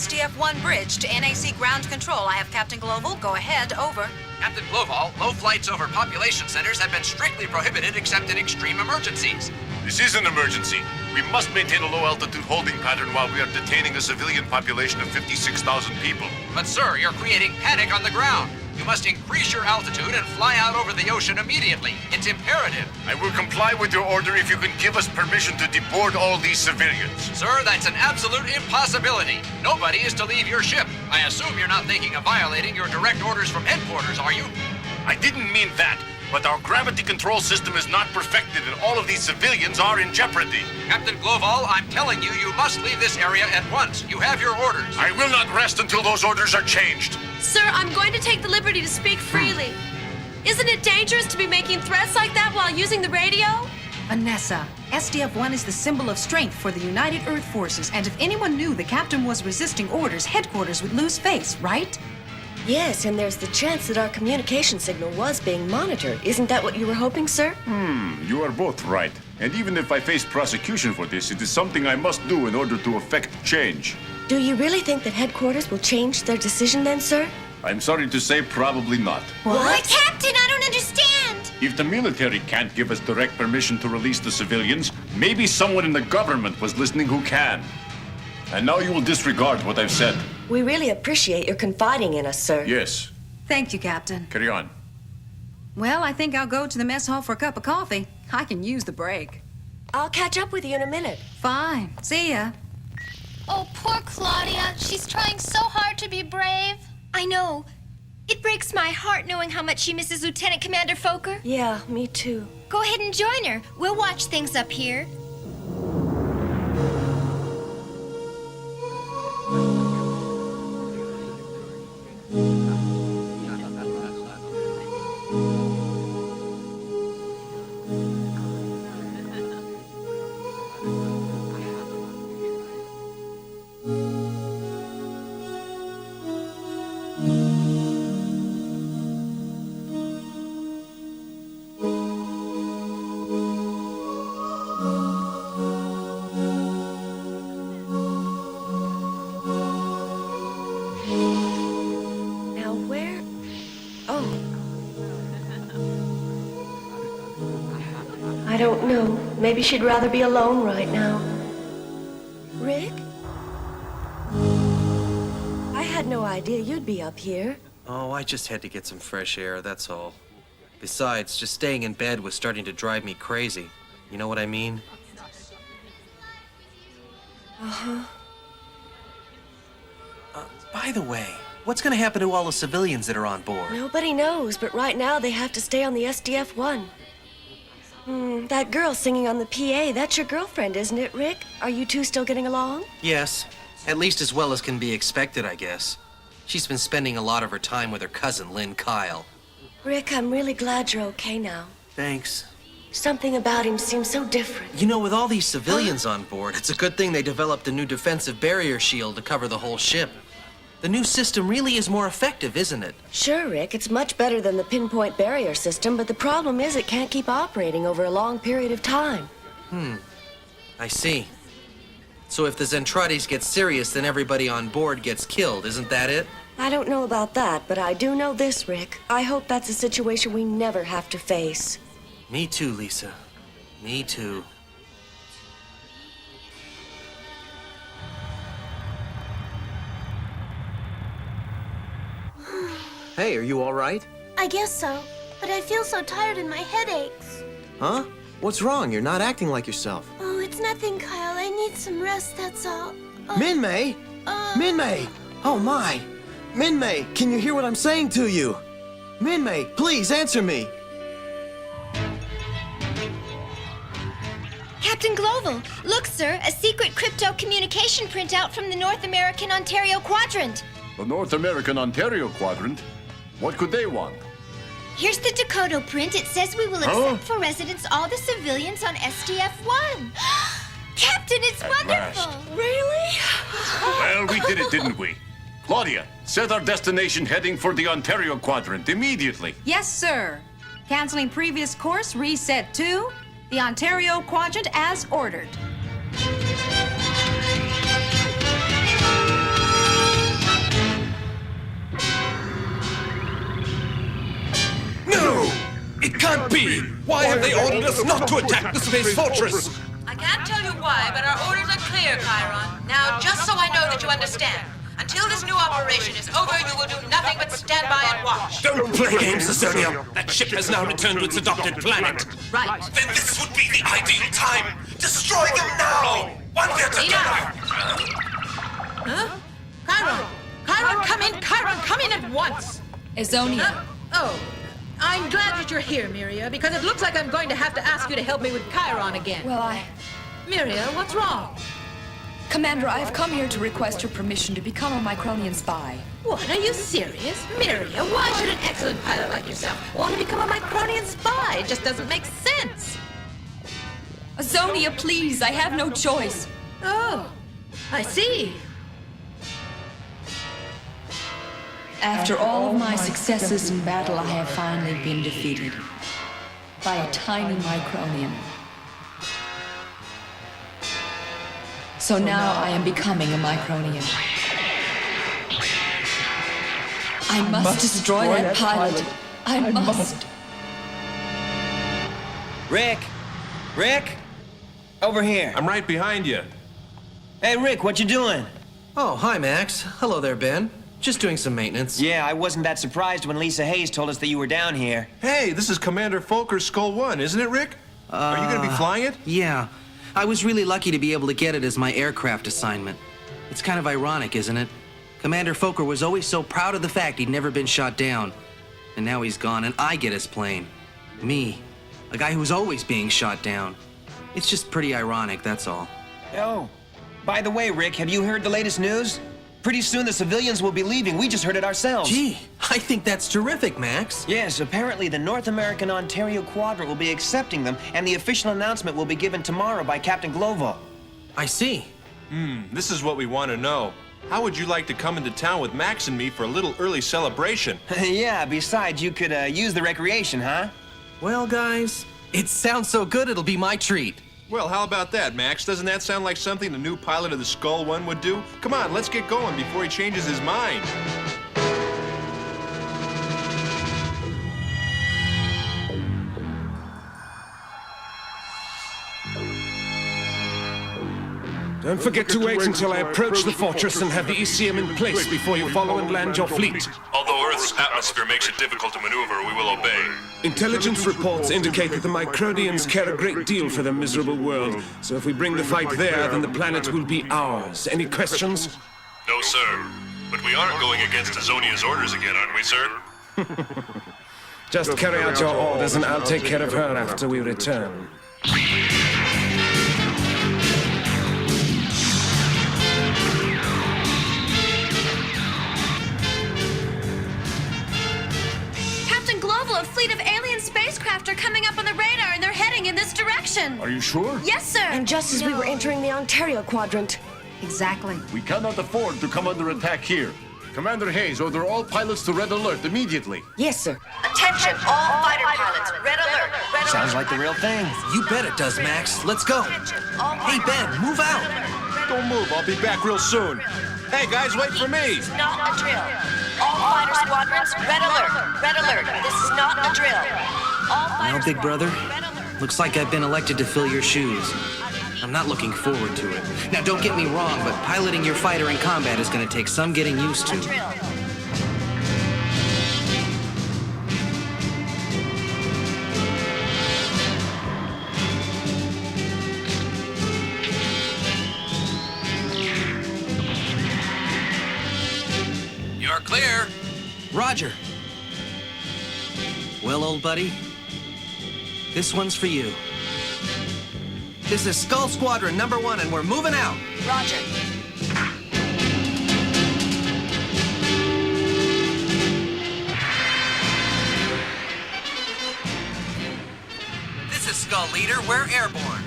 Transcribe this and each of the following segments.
SDF-1 bridge to NAC ground control. I have Captain Global. Go ahead, over. Captain Global, low flights over population centers have been strictly prohibited except in extreme emergencies. This is an emergency. We must maintain a low-altitude holding pattern while we are detaining a civilian population of 56,000 people. But sir, you're creating panic on the ground. You must increase your altitude and fly out over the ocean immediately. It's imperative. I will comply with your order if you can give us permission to deboard all these civilians. Sir, that's an absolute impossibility. Nobody is to leave your ship. I assume you're not thinking of violating your direct orders from headquarters, are you? I didn't mean that, but our gravity control system is not perfected and all of these civilians are in jeopardy. Captain Global, I'm telling you, you must leave this area at once. You have your orders. I will not rest until those orders are changed. Sir, I'm going to take the liberty to speak freely. Isn't it dangerous to be making threats like that while using the radio? Vanessa, SDF-1 is the symbol of strength for the United Earth Forces, and if anyone knew the captain was resisting orders, headquarters would lose face, right? Yes, and there's the chance that our communication signal was being monitored. Isn't that what you were hoping, sir? You are both right. And even if I face prosecution for this, it is something I must do in order to effect change. Do you really think that headquarters will change their decision then, sir? I'm sorry to say, probably not. What? Captain, I don't understand! If the military can't give us direct permission to release the civilians, maybe someone in the government was listening who can. And now you will disregard what I've said. We really appreciate your confiding in us, sir. Yes. Thank you, Captain. Carry on. Well, I think I'll go to the mess hall for a cup of coffee. I can use the break. I'll catch up with you in a minute. Fine. See ya. Oh, poor Claudia. She's trying so hard to be brave. I know. It breaks my heart knowing how much she misses Lieutenant Commander Foker. Yeah, me too. Go ahead and join her. We'll watch things up here. Now where? Oh. I don't know. Maybe she'd rather be alone right now. Rick? I had no idea you'd be up here. Oh, I just had to get some fresh air, that's all. Besides, just staying in bed was starting to drive me crazy. You know what I mean? By the way, what's gonna happen to all the civilians that are on board? Nobody knows, but right now they have to stay on the SDF-1. That girl singing on the PA, that's your girlfriend, isn't it, Rick? Are you two still getting along? Yes, at least as well as can be expected, I guess. She's been spending a lot of her time with her cousin, Lynn Kyle. Rick, I'm really glad you're okay now. Thanks. Something about him seems so different. You know, with all these civilians on board, it's a good thing they developed a new defensive barrier shield to cover the whole ship. The new system really is more effective, isn't it? Sure, Rick, it's much better than the pinpoint barrier system, but the problem is it can't keep operating over a long period of time. I see. So if the Zentrades get serious, then everybody on board gets killed, isn't that it? I don't know about that, but I do know this, Rick. I hope that's a situation we never have to face. Me too, Lisa. Me too. Hey, are you all right? I guess so, but I feel so tired and my head aches. Huh? What's wrong? You're not acting like yourself. Oh, it's nothing, Kyle. I need some rest, that's all. Min-May! Min-May! Oh, my! Min-May, can you hear what I'm saying to you? Min-May, please answer me! Captain Global, look, sir, a secret crypto communication printout from the North American Ontario Quadrant. The North American Ontario Quadrant? What could they want? Here's the Dakota print. It says we will accept for residence all the civilians on SDF-1. Captain, it's wonderful. Really? Well, we did it, didn't we? Claudia, set our destination heading for the Ontario Quadrant immediately. Yes, sir. Canceling previous course, reset to the Ontario Quadrant as ordered. can't be! Why have they ordered us not to attack the space fortress? I can't tell you why, but our orders are clear, Chiron. Now, just so I know that you understand, until this new operation is over, you will do nothing but stand by and watch. Don't play games, Asonia. That ship has now returned to its adopted planet. Right. Then this would be the ideal time. Destroy them now! While they're together! Huh? Chiron! Chiron, come in! Chiron, come in at once! Azonia. Oh, I'm glad that you're here, Miria, because it looks like I'm going to have to ask you to help me with Chiron again. Well, Miria, what's wrong? Commander, I have come here to request your permission to become a Micronian spy. What, are you serious? Miria, why should an excellent pilot like yourself want to become a Micronian spy? It just doesn't make sense. Azonia, please, I have no choice. Oh, I see. After all of my successes in battle, I have finally been defeated by a tiny Micronian. So now I am becoming a Micronian. I must destroy that pilot. I must. Rick! Rick! Over here. I'm right behind you. Hey, Rick, what you doing? Oh, hi, Max. Hello there, Ben. Just doing some maintenance. Yeah, I wasn't that surprised when Lisa Hayes told us that you were down here. Hey, this is Commander Folker's Skull 1, isn't it, Rick? Are you gonna be flying it? Yeah. I was really lucky to be able to get it as my aircraft assignment. It's kind of ironic, isn't it? Commander Foker was always so proud of the fact he'd never been shot down. And now he's gone, and I get his plane. Me. A guy who's always being shot down. It's just pretty ironic, that's all. Oh, by the way, Rick, have you heard the latest news? Pretty soon the civilians will be leaving. We just heard it ourselves. Gee, I think that's terrific, Max. Yes, apparently the North American Ontario Quadrant will be accepting them, and the official announcement will be given tomorrow by Captain Glovo. I see. This is what we want to know. How would you like to come into town with Max and me for a little early celebration? Yeah, besides, you could use the recreation, huh? Well, guys, it sounds so good it'll be my treat. Well, how about that, Max? Doesn't that sound like something the new pilot of the Skull 1 would do? Come on, let's get going before he changes his mind. Don't forget to wait until I approach the fortress and have the ECM in place before you follow and land your fleet. Although Earth's atmosphere makes it difficult to maneuver, we will obey. Intelligence reports indicate that the Micronians care a great deal for their miserable world. So if we bring the fight there, then the planet will be ours. Any questions? No, sir. But we aren't going against Azonia's orders again, aren't we, sir? Just carry out your orders and I'll take care of her after we return. A fleet of alien spacecraft are coming up on the radar and they're heading in this direction. Are you sure? Yes, sir. And just as we were entering the Ontario Quadrant. Exactly. We cannot afford to come under attack here. Commander Hayes, order all pilots to red alert immediately. Yes, sir. Attention, all fighter pilots, red alert, red alert. Sounds like the real thing. You bet it does, Max. Let's go. Hey, Ben, move out. Don't move, I'll be back real soon. Hey, guys, wait for me. This is not a drill. All fighter squadrons, red alert, red alert. This is not a drill. All Well, fighter big brother, squadrons, looks like I've been elected to fill your shoes. I'm not looking forward to it. Now, don't get me wrong, but piloting your fighter in combat is going to take some getting used to. drill. You're clear. Roger. Well, old buddy, this one's for you. This is Skull Squadron number 1, and we're moving out. Roger. This is Skull Leader. We're airborne.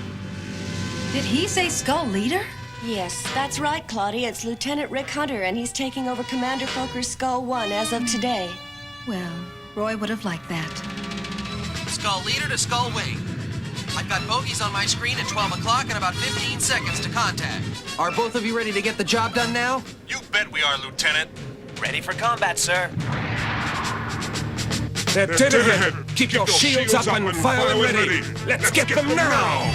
Did he say Skull Leader? Yes, that's right, Claudia. It's Lieutenant Rick Hunter, and he's taking over Commander Foker's Skull 1 as of today. Well, Roy would have liked that. Skull Leader to Skull Wing. I've got bogeys on my screen at 12 o'clock and about 15 seconds to contact. Are both of you ready to get the job done now? You bet we are, Lieutenant. Ready for combat, sir. They're dead ahead. Keep your shields up and fire and ready. Let's get them now.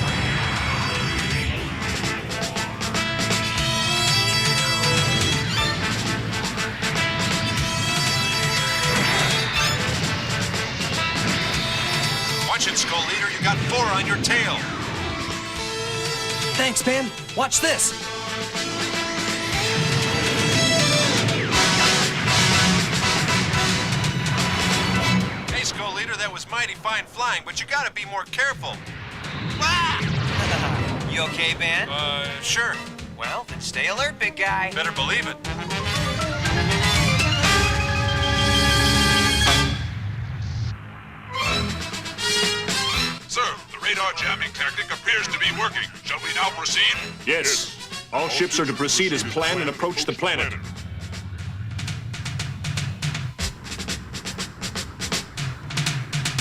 Watch it, Skull Leader. You got 4 on your tail. Thanks, man. Watch this. Hey, Skull Leader, that was mighty fine flying, but you gotta be more careful. You okay, Ben? Sure. Well, then stay alert, big guy. Better believe it. Sir, the radar jamming tactic appears to be working. Shall we now proceed? Yes. All ships are to proceed as planned and approach the planet.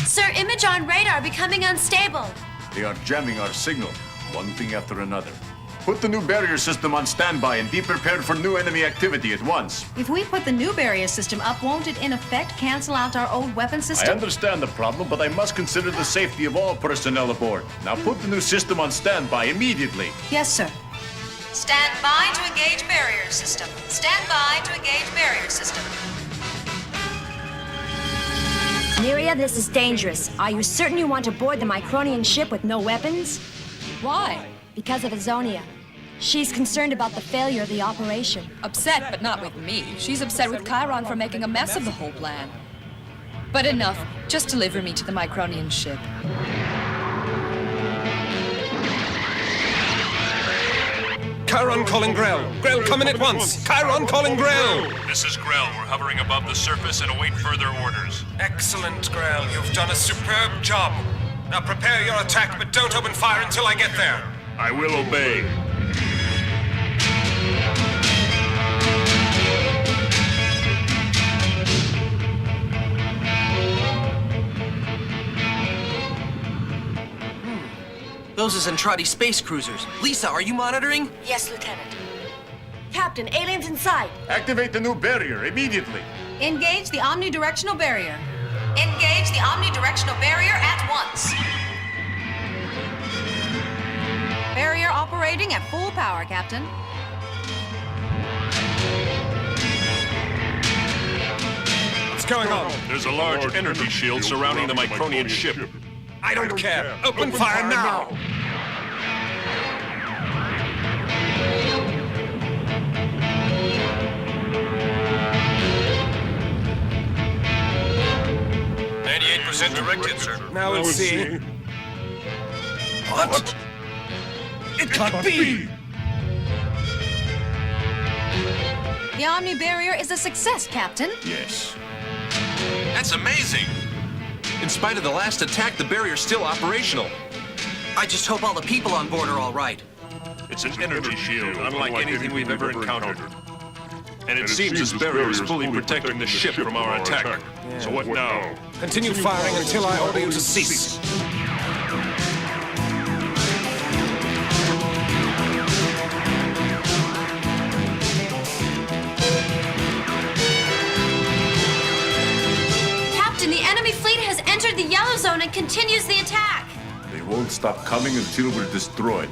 Sir, image on radar becoming unstable. They are jamming our signal, one thing after another. Put the new barrier system on standby and be prepared for new enemy activity at once. If we put the new barrier system up, won't it in effect cancel out our old weapon I system? understand the problem, but I must consider the safety of all personnel aboard. Now put the new system on standby immediately. Yes, sir. Stand by to engage barrier system. Stand by to engage barrier system. Miria, this is dangerous. Are you certain you want to board the Micronian ship with no weapons? Why? Because of Azonia. She's concerned about the failure of the operation. Upset, but not with me. She's upset with Chiron for making a mess of the whole plan. But enough. Just deliver me to the Micronian ship. Chiron calling Grell. Grell, come in at once. Chiron calling Grell. This is Grell. We're hovering above the surface and await further orders. Excellent, Grell. You've done a superb job. Now prepare your attack, but don't open fire until I get there. I will obey. Those are Zentradi space cruisers. Lisa, are you monitoring? Yes, Lieutenant. Captain, aliens in sight. Activate the new barrier immediately. Engage the omnidirectional barrier. Engage the omnidirectional barrier at once. Barrier operating at full power, Captain. What's going on? There's a large energy shield surrounding the Micronian ship. I don't care. Open fire now. Directed, sir. Now we'll see. What? It can't be! The Omni barrier is a success, Captain. Yes. That's amazing. In spite of the last attack, the barrier's still operational. I just hope all the people on board are all right. It's an energy shield, unlike anything we've ever encountered. And it seems this barrier is fully protecting the ship from our attack. So what now? Continue firing until I order you to cease. Captain, the enemy fleet has entered the yellow zone and continues the attack. They won't stop coming until we're destroyed.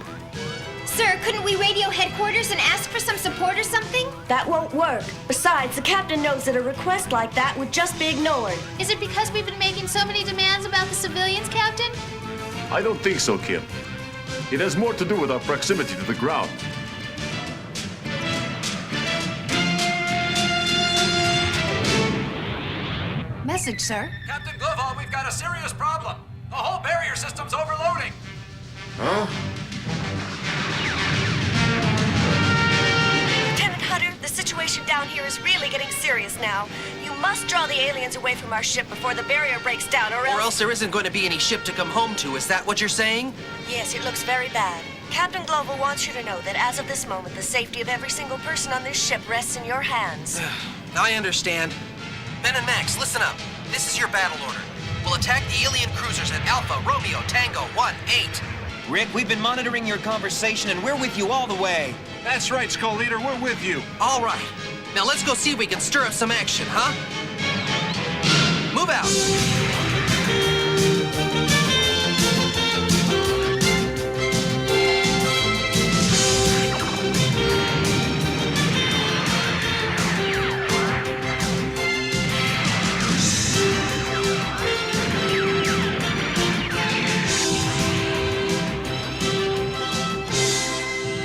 Sir, couldn't we radio headquarters and ask for some support or something? That won't work. Besides, the captain knows that a request like that would just be ignored. Is it because we've been making so many demands about the civilians, Captain? I don't think so, Kim. It has more to do with our proximity to the ground. Message, sir. Captain Glovall, we've got a serious problem. The whole barrier system's overloading. Huh? Lieutenant Hutter, the situation down here is really getting serious now. You must draw the aliens away from our ship before the barrier breaks down, or else... Or else there isn't going to be any ship to come home to. Is that what you're saying? Yes, it looks very bad. Captain Glover wants you to know that as of this moment, the safety of every single person on this ship rests in your hands. I understand. Ben and Max, listen up. This is your battle order. We'll attack the alien cruisers at Alpha Romeo Tango 1-8. Rick, we've been monitoring your conversation, and we're with you all the way. That's right, Skull Leader. We're with you. All right. Now let's go see if we can stir up some action, huh? Move Move out!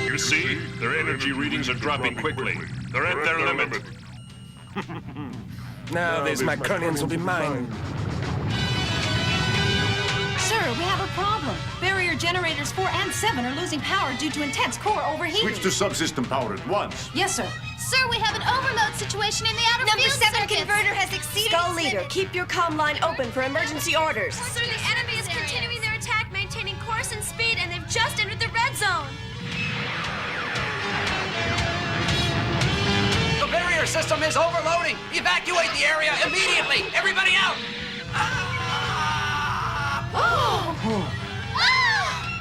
You see? Their energy readings are dropping quickly. They're at their limit. Now these Macronians will be mine. Sir, we have a problem. Barrier generators 4 and 7 are losing power due to intense core overheating. Switch to subsystem power at once. Yes, sir. Sir, we have an overload situation in the outer Number field 7 circuits. converter has exceeded Skull its Leader, limit. keep your comm line open for emergency orders. Sir, the enemy is continuing their attack, maintaining course and speed, and they've just entered the red zone. The barrier system is overloading. Evacuate the area immediately. Everybody out.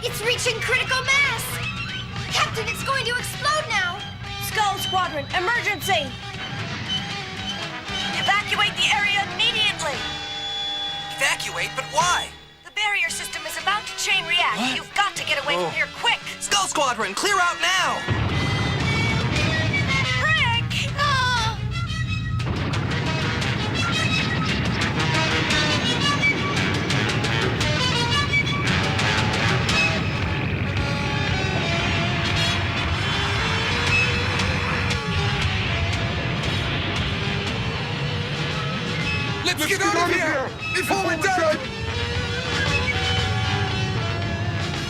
It's reaching critical mass! Captain, it's going to explode now! Skull Squadron, emergency! Evacuate the area immediately! Evacuate? But why? The barrier system is about to chain react. What? You've got to get away from here quick! Skull Squadron, clear out now! Rick! Let's get out of here! Before we die!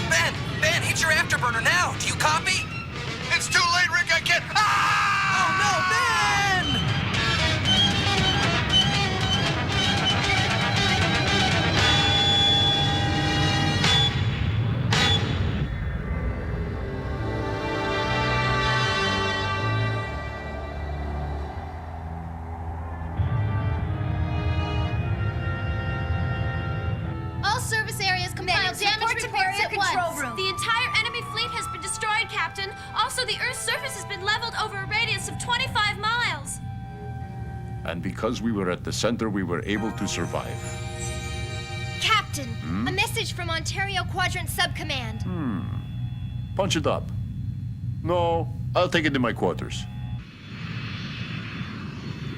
Ben, hit your afterburner now. Do you copy? It's too late, Rick. I can't. Oh no, Ben! All service areas compile damage report to reports barrier at control once. room. The entire enemy fleet has been destroyed, Captain. Also, the Earth's surface has been leveled over a radius of 25 miles. And because we were at the center, we were able to survive. Captain, a message from Ontario Quadrant Subcommand. Punch it up. No, I'll take it in my quarters.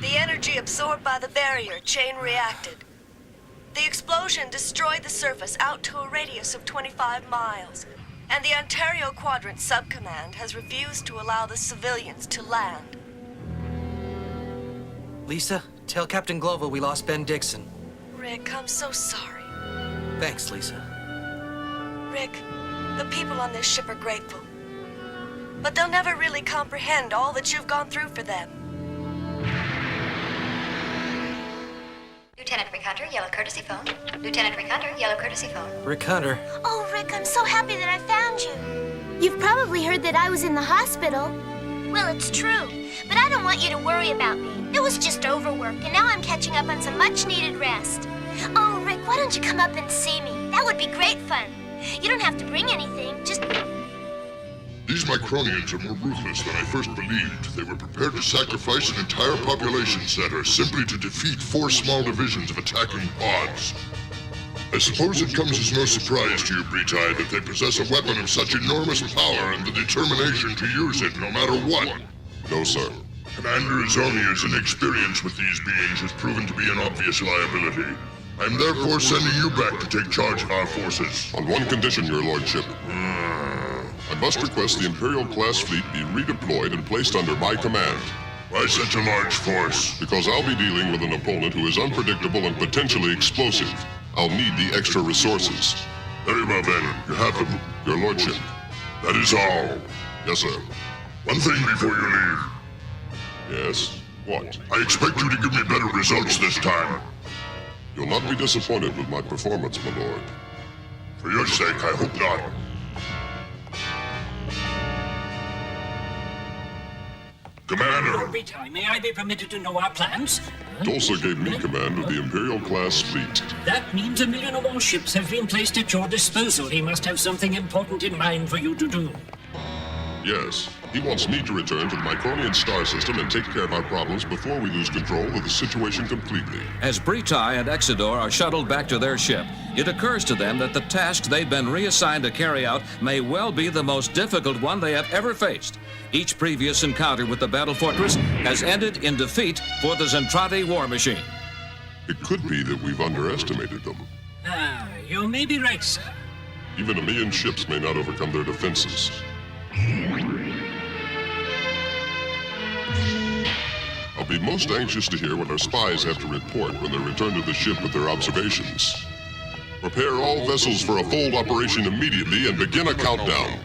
The energy absorbed by the barrier chain reacted. The explosion destroyed the surface out to a radius of 25 miles, and the Ontario Quadrant Subcommand has refused to allow the civilians to land. Lisa, tell Captain Glovo we lost Ben Dixon. Rick, I'm so sorry. Thanks, Lisa. Rick, the people on this ship are grateful. But they'll never really comprehend all that you've gone through for them. Lieutenant Rick Hunter, yellow courtesy phone. Lieutenant Rick Hunter, yellow courtesy phone. Rick Hunter. Oh, Rick, I'm so happy that I found you. You've probably heard that I was in the hospital. Well, it's true, but I don't want you to worry about me. It was just overwork, and now I'm catching up on some much-needed rest. Oh, Rick, why don't you come up and see me? That would be great fun. You don't have to bring anything, just... These Macronians are more ruthless than I first believed. They were prepared to sacrifice an entire population center simply to defeat 4 small divisions of attacking pods. I suppose it comes as no surprise to you, Bretai, that they possess a weapon of such enormous power and the determination to use it no matter what. No, sir. Commander Azonia's inexperience with these beings has proven to be an obvious liability. I am therefore sending you back to take charge of our forces. On one condition, your lordship. I must request the Imperial-class fleet be redeployed and placed under my command. Why such a large force? Because I'll be dealing with an opponent who is unpredictable and potentially explosive. I'll need the extra resources. Very well then, you have them. Your lordship. That is all. Yes, sir. One thing before you leave. Yes? What? I expect you to give me better results this time. You'll not be disappointed with my performance, my lord. For your sake, I hope not. Commander! Bretai, may I be permitted to know our plans? Dulce gave me command of the Imperial-class fleet. That means 1 million or more ships have been placed at your disposal. He must have something important in mind for you to do. Yes, He wants me to return to the Micronian star system and take care of our problems before we lose control of the situation completely. As Bretai and Exodor are shuttled back to their ship, it occurs to them that the task they've been reassigned to carry out may well be the most difficult one they have ever faced. Each previous encounter with the battle fortress has ended in defeat for the Zentradi war machine. It could be that we've underestimated them. You may be right, sir. Even 1,000,000 ships may not overcome their defenses. I'll be most anxious to hear what our spies have to report when they return to the ship with their observations. Prepare all vessels for a fold operation immediately and begin a countdown.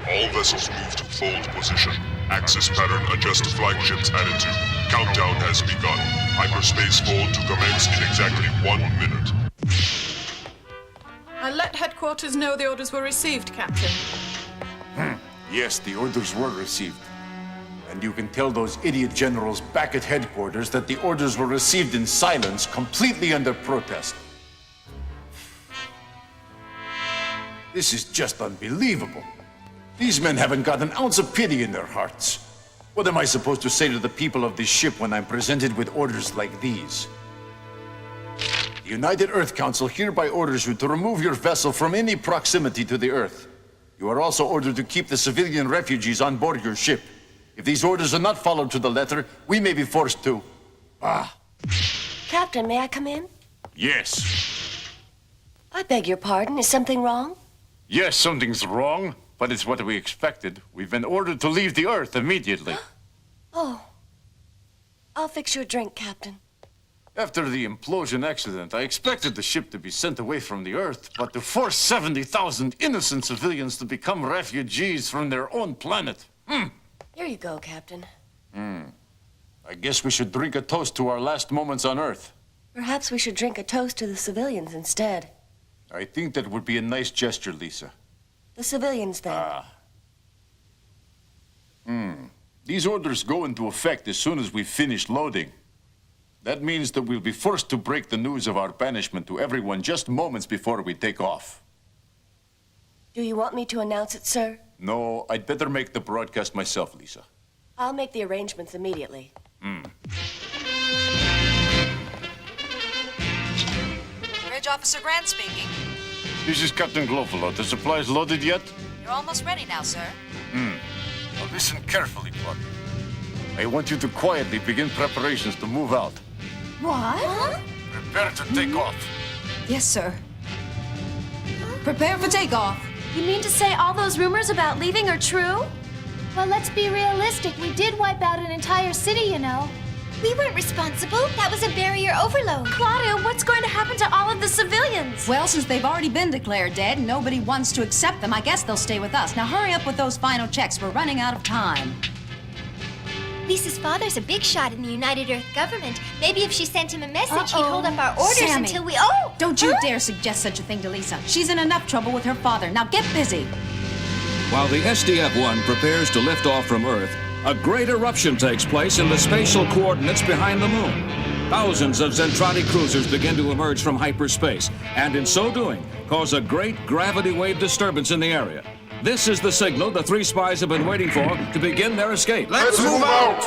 All vessels move to fold position. Axis pattern adjust to flagship's attitude. Countdown has begun. Hyperspace fold to commence in exactly 1 minute. I let headquarters know the orders were received, Captain. Yes, the orders were received. And you can tell those idiot generals back at headquarters that the orders were received in silence, completely under protest. This is just unbelievable. These men haven't got an ounce of pity in their hearts. What am I supposed to say to the people of this ship when I'm presented with orders like these? The United Earth Council hereby orders you to remove your vessel from any proximity to the Earth. You are also ordered to keep the civilian refugees on board your ship. If these orders are not followed to the letter, we may be forced to... Captain, may I come in? Yes. I beg your pardon. Is something wrong? Yes, something's wrong, but it's what we expected. We've been ordered to leave the Earth immediately. Oh. I'll fix you a drink, Captain. After the implosion accident, I expected the ship to be sent away from the Earth, but to force 70,000 innocent civilians to become refugees from their own planet. Here you go, Captain. I guess we should drink a toast to our last moments on Earth. Perhaps we should drink a toast to the civilians instead. I think that would be a nice gesture, Lisa. The civilians, then. These orders go into effect as soon as we finish loading. That means that we'll be forced to break the news of our banishment to everyone just moments before we take off. Do you want me to announce it, sir? No, I'd better make the broadcast myself, Lisa. I'll make the arrangements immediately. Bridge Officer Grant speaking. This is Captain Glofalo. The supplies loaded yet? You're almost ready now, sir. Now listen carefully, Claudia. I want you to quietly begin preparations to move out. What? Prepare to take off. Yes, sir. Prepare for takeoff. You mean to say all those rumors about leaving are true? Well, let's be realistic. We did wipe out an entire city, you know. We weren't responsible. That was a barrier overload. Claudia, what's going to happen to all of the civilians? Well, since they've already been declared dead and nobody wants to accept them, I guess they'll stay with us. Now hurry up with those final checks. We're running out of time. Lisa's father's a big shot in the United Earth government. Maybe if she sent him a message, he'd hold up our orders Sammy, until we... Don't you dare suggest such a thing to Lisa. She's in enough trouble with her father. Now get busy. While the SDF-1 prepares to lift off from Earth, a great eruption takes place in the spatial coordinates behind the moon. Thousands of Zentradi cruisers begin to emerge from hyperspace, and in so doing, cause a great gravity wave disturbance in the area. This is the signal the three spies have been waiting for to begin their escape. Let's move out!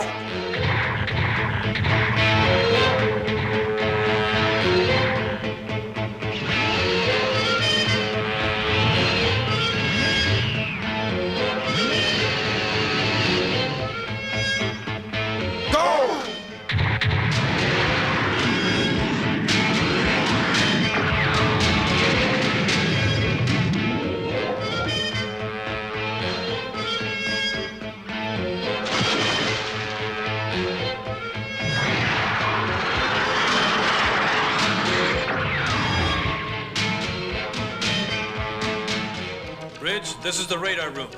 This is the radar room.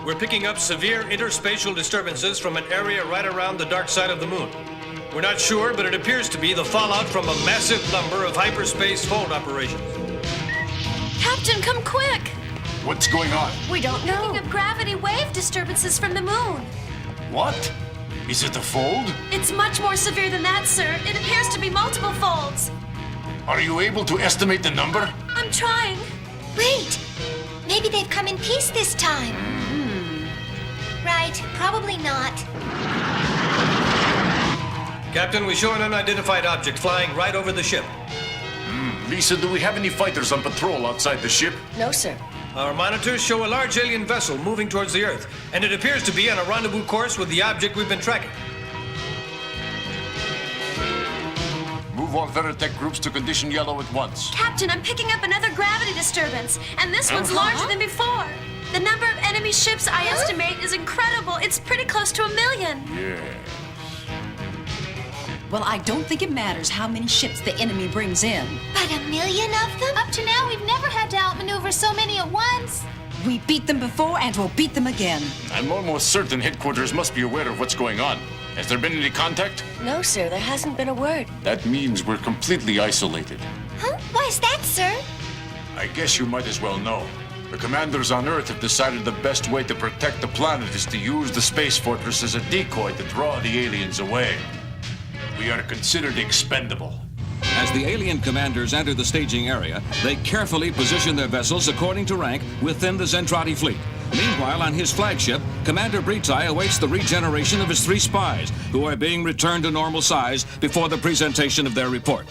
We're picking up severe interspatial disturbances from an area right around the dark side of the moon. We're not sure, but it appears to be the fallout from a massive number of hyperspace fold operations. Captain, come quick! What's going on? We don't know. Picking up gravity wave disturbances from the moon. What? Is it a fold? It's much more severe than that, sir. It appears to be multiple folds. Are you able to estimate the number? I'm trying. Wait! Maybe they've come in peace this time. Right, probably not. Captain, we show an unidentified object flying right over the ship. Lisa, do we have any fighters on patrol outside the ship? No, sir. Our monitors show a large alien vessel moving towards the Earth, and it appears to be on a rendezvous course with the object we've been tracking. Move all Veritech groups to condition yellow at once. Captain, I'm picking up another gravity disturbance, and this one's larger than before. The number of enemy ships I estimate is incredible. It's pretty close to 1 million. Yes. Well, I don't think it matters how many ships the enemy brings in. But 1 million of them? Up to now, we've never had to outmaneuver so many at once. We beat them before, and we'll beat them again. I'm almost certain headquarters must be aware of what's going on. Has there been any contact? No, sir. There hasn't been a word. That means we're completely isolated. Huh? Why is that, sir? I guess you might as well know. The commanders on Earth have decided the best way to protect the planet is to use the space fortress as a decoy to draw the aliens away. We are considered expendable. As the alien commanders enter the staging area, they carefully position their vessels according to rank within the Zentradi fleet. Meanwhile, on his flagship, Commander Britai awaits the regeneration of his 3 spies, who are being returned to normal size before the presentation of their report.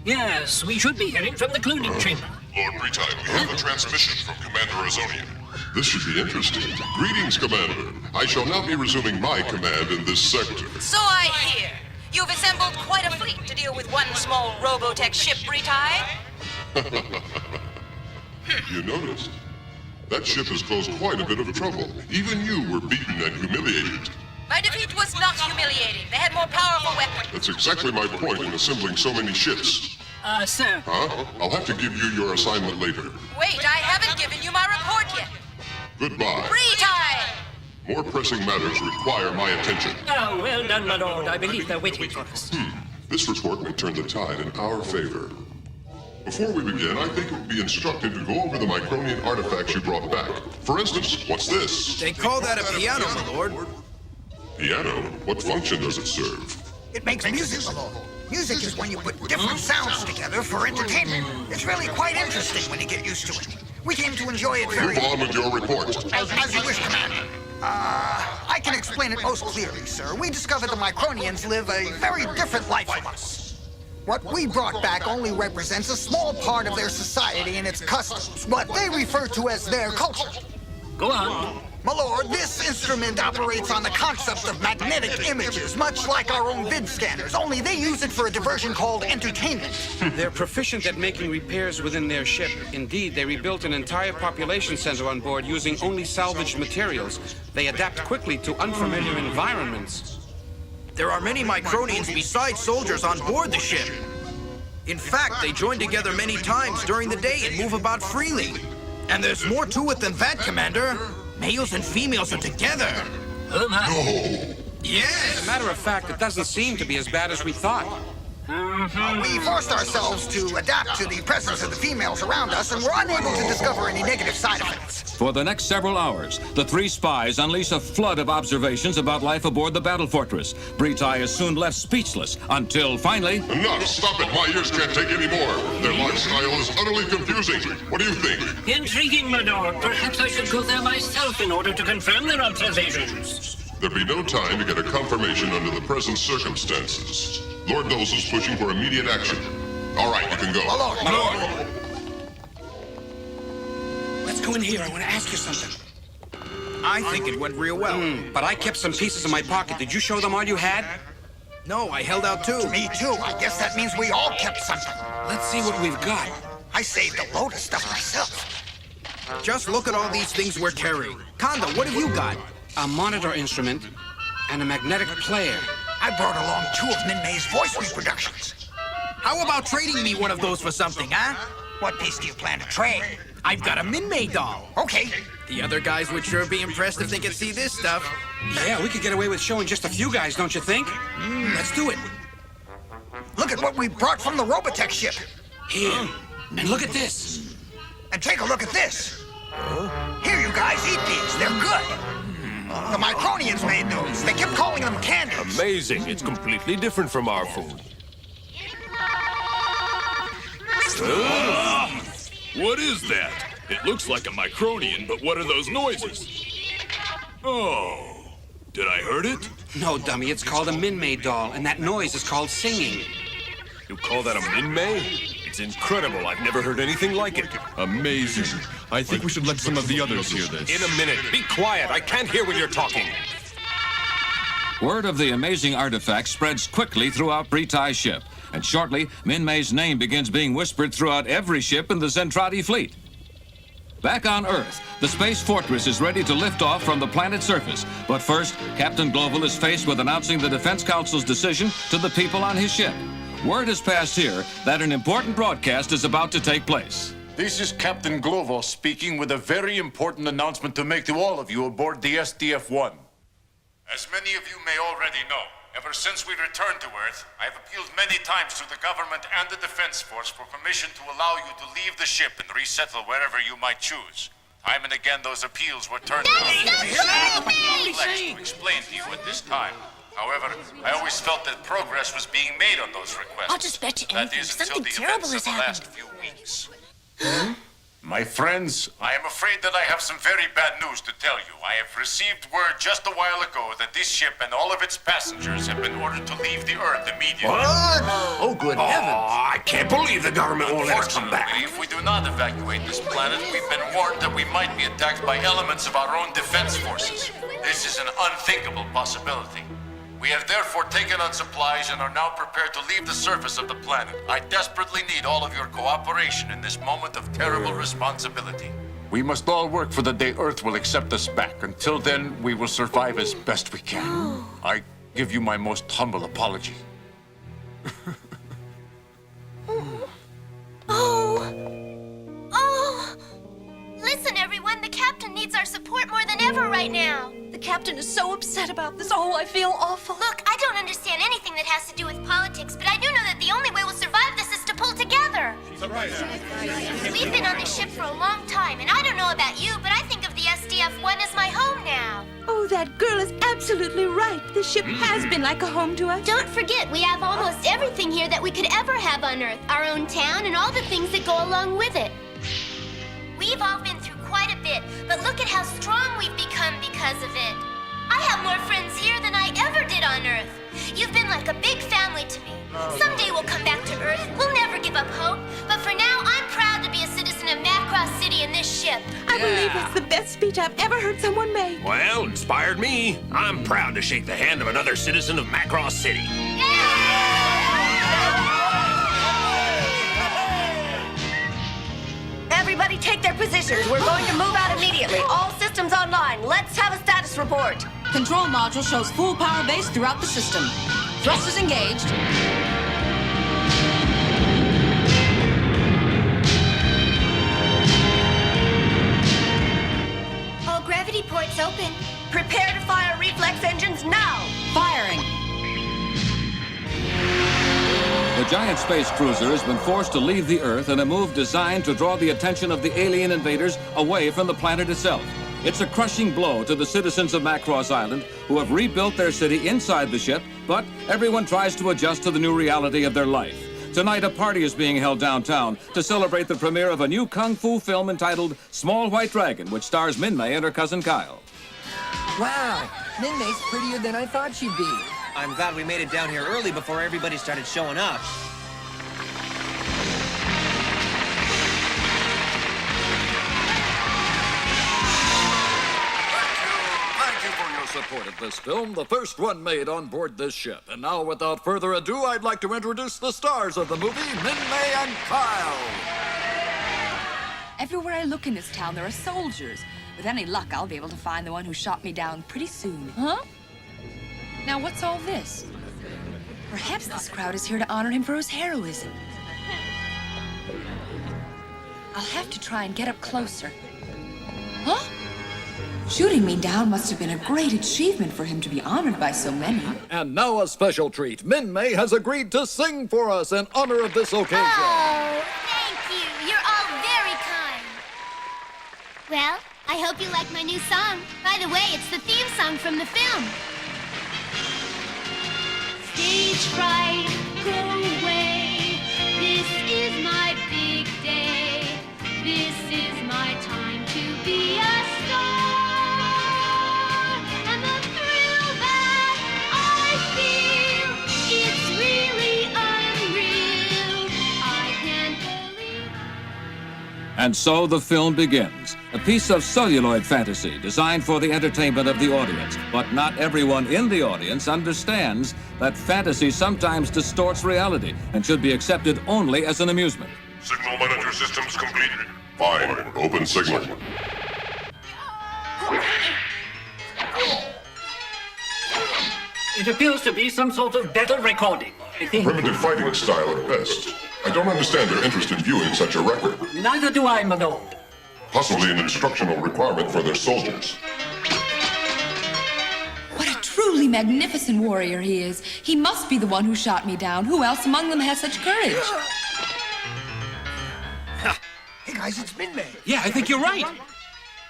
Yes, we should be hearing from the cloning chamber. Lord Britai, we have a transmission from Commander Ozonian. This should be interesting. Greetings, Commander. I shall now be resuming my command in this sector. So I hear. You've assembled quite a fleet to deal with one small Robotech ship, Britai. You noticed? That ship has caused quite a bit of trouble. Even you were beaten and humiliated. My defeat was not humiliating. They had more powerful weapons. That's exactly my point in assembling so many ships. Sir. Huh? I'll have to give you your assignment later. Wait, I haven't given you my report yet. Goodbye. Britai! More pressing matters require my attention. Oh, well done, my lord. I believe they're waiting for us. This report may turn the tide in our favor. Before we begin, I think it would be instructive to go over the Micronian artifacts you brought back. For instance, what's this? They call that a piano, my lord. Piano? What function does it serve? It makes music, my lord. Music is when you put different sounds together for entertainment. It's really quite interesting when you get used to it. We came to enjoy it very... Move on with your report. As you wish, Commander. I can explain it most clearly, sir. We discovered the Micronians live a very different life from us. What we brought back only represents a small part of their society and its customs, what they refer to as their culture. Go on. My lord, this instrument operates on the concept of magnetic images, much like our own vid scanners, only they use it for a diversion called entertainment. They're proficient at making repairs within their ship. Indeed, they rebuilt an entire population center on board using only salvaged materials. They adapt quickly to unfamiliar environments. There are many Micronians besides soldiers on board the ship. In fact, they join together many times during the day and move about freely. And there's more to it than that, Commander. Males and females are together. Oh, my. No! Yes! As a matter of fact, it doesn't seem to be as bad as we thought. We forced ourselves to adapt to the presence of the females around us, and we're unable to discover any negative side effects. For the next several hours, the 3 spies unleash a flood of observations about life aboard the battle fortress. Britai is soon left speechless until finally... Enough! Stop it! My ears can't take any more. Their lifestyle is utterly confusing. What do you think? Intriguing, my lord. Perhaps I should go there myself in order to confirm their observations. There'd be no time to get a confirmation under the present circumstances. Lord Dulce is pushing for immediate action. All right, you can go. My lord. Let's go in here. I want to ask you something. I think it went real well. But I kept some pieces in my pocket. Did you show them all you had? No, I held out too. Me too. I guess that means we all kept something. Let's see what we've got. I saved a load of stuff myself. Just look at all these things we're carrying. Kondo, what have you got? A monitor instrument and a magnetic player. I brought along 2 of Min-May's voice reproductions. How about trading me one of those for something, huh? What piece do you plan to trade? I've got a Min-May doll. Okay. The other guys would sure be impressed if they could see this stuff. Yeah, we could get away with showing just a few guys, don't you think? Let's do it. Look at what we brought from the Robotech ship. Here. And look at this. And take a look at this. Here, you guys, eat these. They're good. The Micronians made those. They kept calling them candies. Amazing. It's completely different from our food. What is that? It looks like a Micronian, but what are those noises? Oh, did I hurt it? No, dummy, it's called a Min-May doll, and that noise is called singing. You call that a Min-May? It's incredible. I've never heard anything like it. Amazing. I think we should let some of the others hear this. In a minute. Be quiet. I can't hear when you're talking. Word of the amazing artifact spreads quickly throughout Britai's ship, and shortly, Min-May's name begins being whispered throughout every ship in the Zentradi fleet. Back on Earth, the space fortress is ready to lift off from the planet's surface. But first, Captain Global is faced with announcing the Defense Council's decision to the people on his ship. Word has passed here that an important broadcast is about to take place. This is Captain Glovo speaking with a very important announcement to make to all of you aboard the SDF-1. As many of you may already know, ever since we returned to Earth, I have appealed many times to the government and the Defense Force for permission to allow you to leave the ship and resettle wherever you might choose. Time and again, those appeals were turned down. Complex to explain to you at this time. However, I always felt that progress was being made on those requests. I'll just bet you anything. That is until Something the terrible events has of the last few weeks. My friends, I am afraid that I have some very bad news to tell you. I have received word just a while ago that this ship and all of its passengers have been ordered to leave the Earth immediately. What? Oh, good heavens. I can't believe the government won't let us come back. If we do not evacuate this planet, we've been warned that we might be attacked by elements of our own defense forces. This is an unthinkable possibility. We have therefore taken on supplies and are now prepared to leave the surface of the planet. I desperately need all of your cooperation in this moment of terrible responsibility. We must all work for the day Earth will accept us back. Until then, we will survive as best we can. I give you my most humble apology. Listen, everyone, the captain needs our support more than ever right now. The captain is so upset about this. Oh, I feel awful. Look, I don't understand anything that has to do with politics, but I do know that the only way we'll survive this is to pull together. We've been on this ship for a long time, and I don't know about you, but I think of the SDF-1 as my home now. Oh, that girl is absolutely right. The ship has been like a home to us. Don't forget, we have almost everything here that we could ever have on Earth. Our own town and all the things that go along with it. We've all been through quite a bit, but look at how strong we've become because of it. I have more friends here than I ever did on Earth. You've been like a big family to me. Someday we'll come back to Earth. We'll never give up hope. But for now, I'm proud to be a citizen of Macross City in this ship. I believe it's the best speech I've ever heard someone make. Well, inspired me. I'm proud to shake the hand of another citizen of Macross City. Everybody take their positions. We're going to move out immediately. All systems online. Let's have a status report. Control module shows full power base throughout the system. Thrusters engaged. All gravity ports open. Prepare to fire reflex engines now. Firing. The giant space cruiser has been forced to leave the Earth in a move designed to draw the attention of the alien invaders away from the planet itself. It's a crushing blow to the citizens of Macross Island, who have rebuilt their city inside the ship, but everyone tries to adjust to the new reality of their life. Tonight, a party is being held downtown to celebrate the premiere of a new kung fu film entitled Small White Dragon, which stars Min-May and her cousin Kyle. Wow, Min-May's prettier than I thought she'd be. I'm glad we made it down here early before everybody started showing up. Thank you for your support of this film, the first one made on board this ship. And now, without further ado, I'd like to introduce the stars of the movie, Min-May and Kyle. Everywhere I look in this town, there are soldiers. With any luck, I'll be able to find the one who shot me down pretty soon. Huh? Now, what's all this? Perhaps this crowd is here to honor him for his heroism. I'll have to try and get up closer. Huh? Shooting me down must have been a great achievement for him to be honored by so many. And now a special treat. Min-May has agreed to sing for us in honor of this occasion. Oh, thank you. You're all very kind. Well, I hope you like my new song. By the way, it's the theme song from the film. Stage fright, go away. This is my big day. This is my time to be a star. And so the film begins. A piece of celluloid fantasy designed for the entertainment of the audience. But not everyone in the audience understands that fantasy sometimes distorts reality and should be accepted only as an amusement. Signal monitor systems completed. Fine. Open signal. It appears to be some sort of battle recording. I think. Primitive fighting style at best. I don't understand their interest in viewing such a record. Neither do I, my lord. Possibly an instructional requirement for their soldiers. What a truly magnificent warrior he is. He must be the one who shot me down. Who else among them has such courage? Hey guys, it's Min-May. Yeah, I think you're right.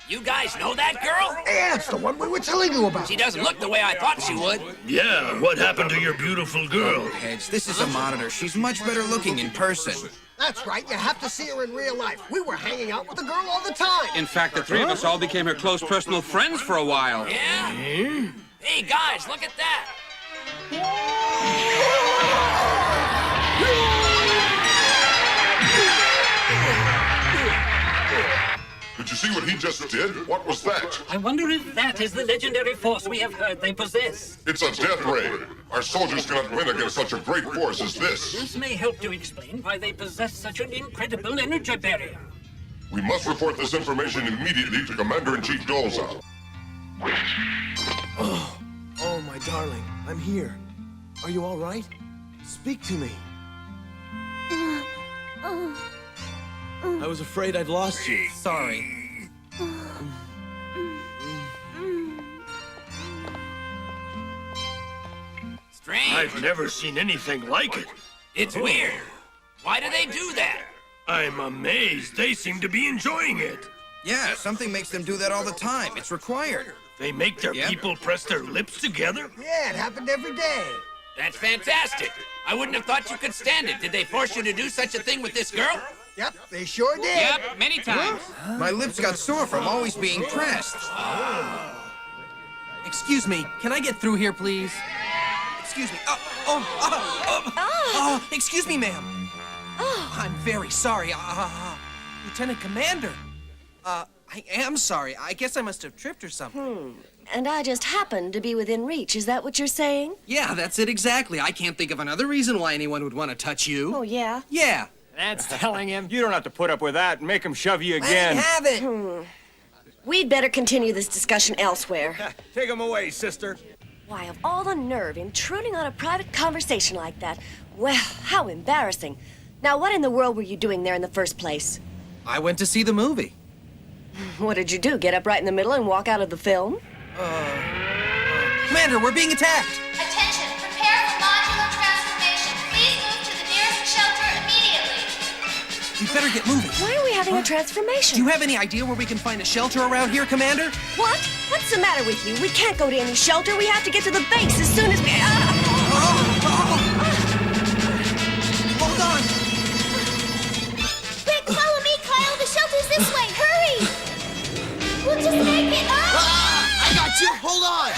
You guys know that girl? Yeah, it's the one we were telling you about. She doesn't look the way I thought she would. Yeah, what happened to your beautiful girl? Heads, this is a monitor. She's much better looking in person. That's right, you have to see her in real life. We were hanging out with the girl all the time. In fact, the three of us all became her close personal friends for a while. Yeah? Hey, guys, look at that. Did you see what he just did? What was that? I wonder if that is the legendary force we have heard they possess. It's a death ray. Our soldiers cannot win against such a great force as this. This may help to explain why they possess such an incredible energy barrier. We must report this information immediately to Commander-in-Chief Dolza. Oh, my darling, I'm here. Are you all right? Speak to me. I was afraid I'd lost you. Sorry. Strange. I've never seen anything like it. It's weird. Why do they do that? I'm amazed. They seem to be enjoying it. Yeah, something makes them do that all the time. It's required. They make their people press their lips together? Yeah, it happened every day. That's fantastic. I wouldn't have thought you could stand it. Did they force you to do such a thing with this girl? Yep, they sure did. Yep, many times. My lips got sore from always being pressed. Excuse me, can I get through here, please? Excuse me. Excuse me, ma'am. I'm very sorry. Lieutenant Commander. I am sorry. I guess I must have tripped or something. And I just happened to be within reach. Is that what you're saying? Yeah, that's it exactly. I can't think of another reason why anyone would want to touch you. Oh, yeah? Yeah. That's telling him. You don't have to put up with that and make him shove you I again. have it. We'd better continue this discussion elsewhere. Take him away, sister. Why, of all the nerve intruding on a private conversation like that. Well, how embarrassing. Now, what in the world were you doing there in the first place? I went to see the movie. What did you do? Get up right in the middle and walk out of the film? Commander, we're being attacked. Attention, prepare for modular transformation. Please move to the nearest shelter immediately. We better get moving. Why are we having a transformation? Do you have any idea where we can find a shelter around here, Commander? What? What's the matter with you? We can't go to any shelter. We have to get to the base as soon as we... Hold on. Quick, follow me, Kyle. The shelter's this way. Hurry! We'll just make it. I got you. Hold on.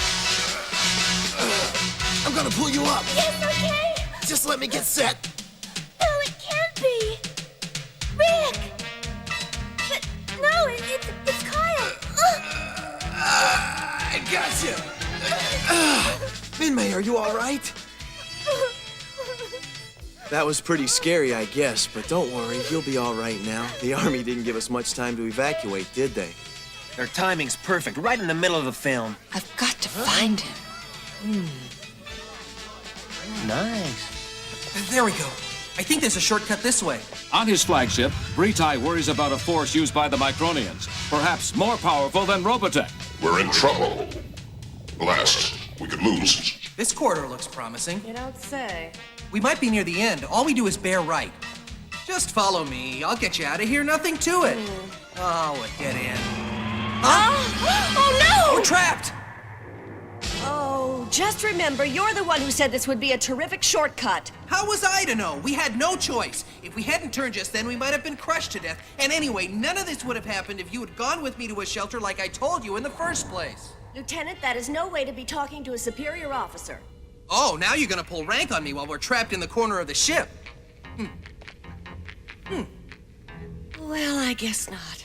I'm gonna pull you up. Yes, okay. Just let me get set. No, it can't be. Rick! But, no, it's Kyle. I got you. Min-May, are you all right? That was pretty scary, I guess, but don't worry, you'll be all right now. The Army didn't give us much time to evacuate, did they? Their timing's perfect, right in the middle of the film. I've got to find him. Nice. There we go. I think there's a shortcut this way. On his flagship, Britai worries about a force used by the Micronians, perhaps more powerful than Robotech. We're in trouble. Blast. We could lose. This corridor looks promising. You don't say. We might be near the end. All we do is bear right. Just follow me. I'll get you out of here. Nothing to it. Oh, a dead end. Oh, no! We're trapped! Oh, just remember, you're the one who said this would be a terrific shortcut. How was I to know? We had no choice. If we hadn't turned just then, we might have been crushed to death. And anyway, none of this would have happened if you had gone with me to a shelter like I told you in the first place. Lieutenant, that is no way to be talking to a superior officer. Oh, now you're gonna pull rank on me while we're trapped in the corner of the ship. Well, I guess not.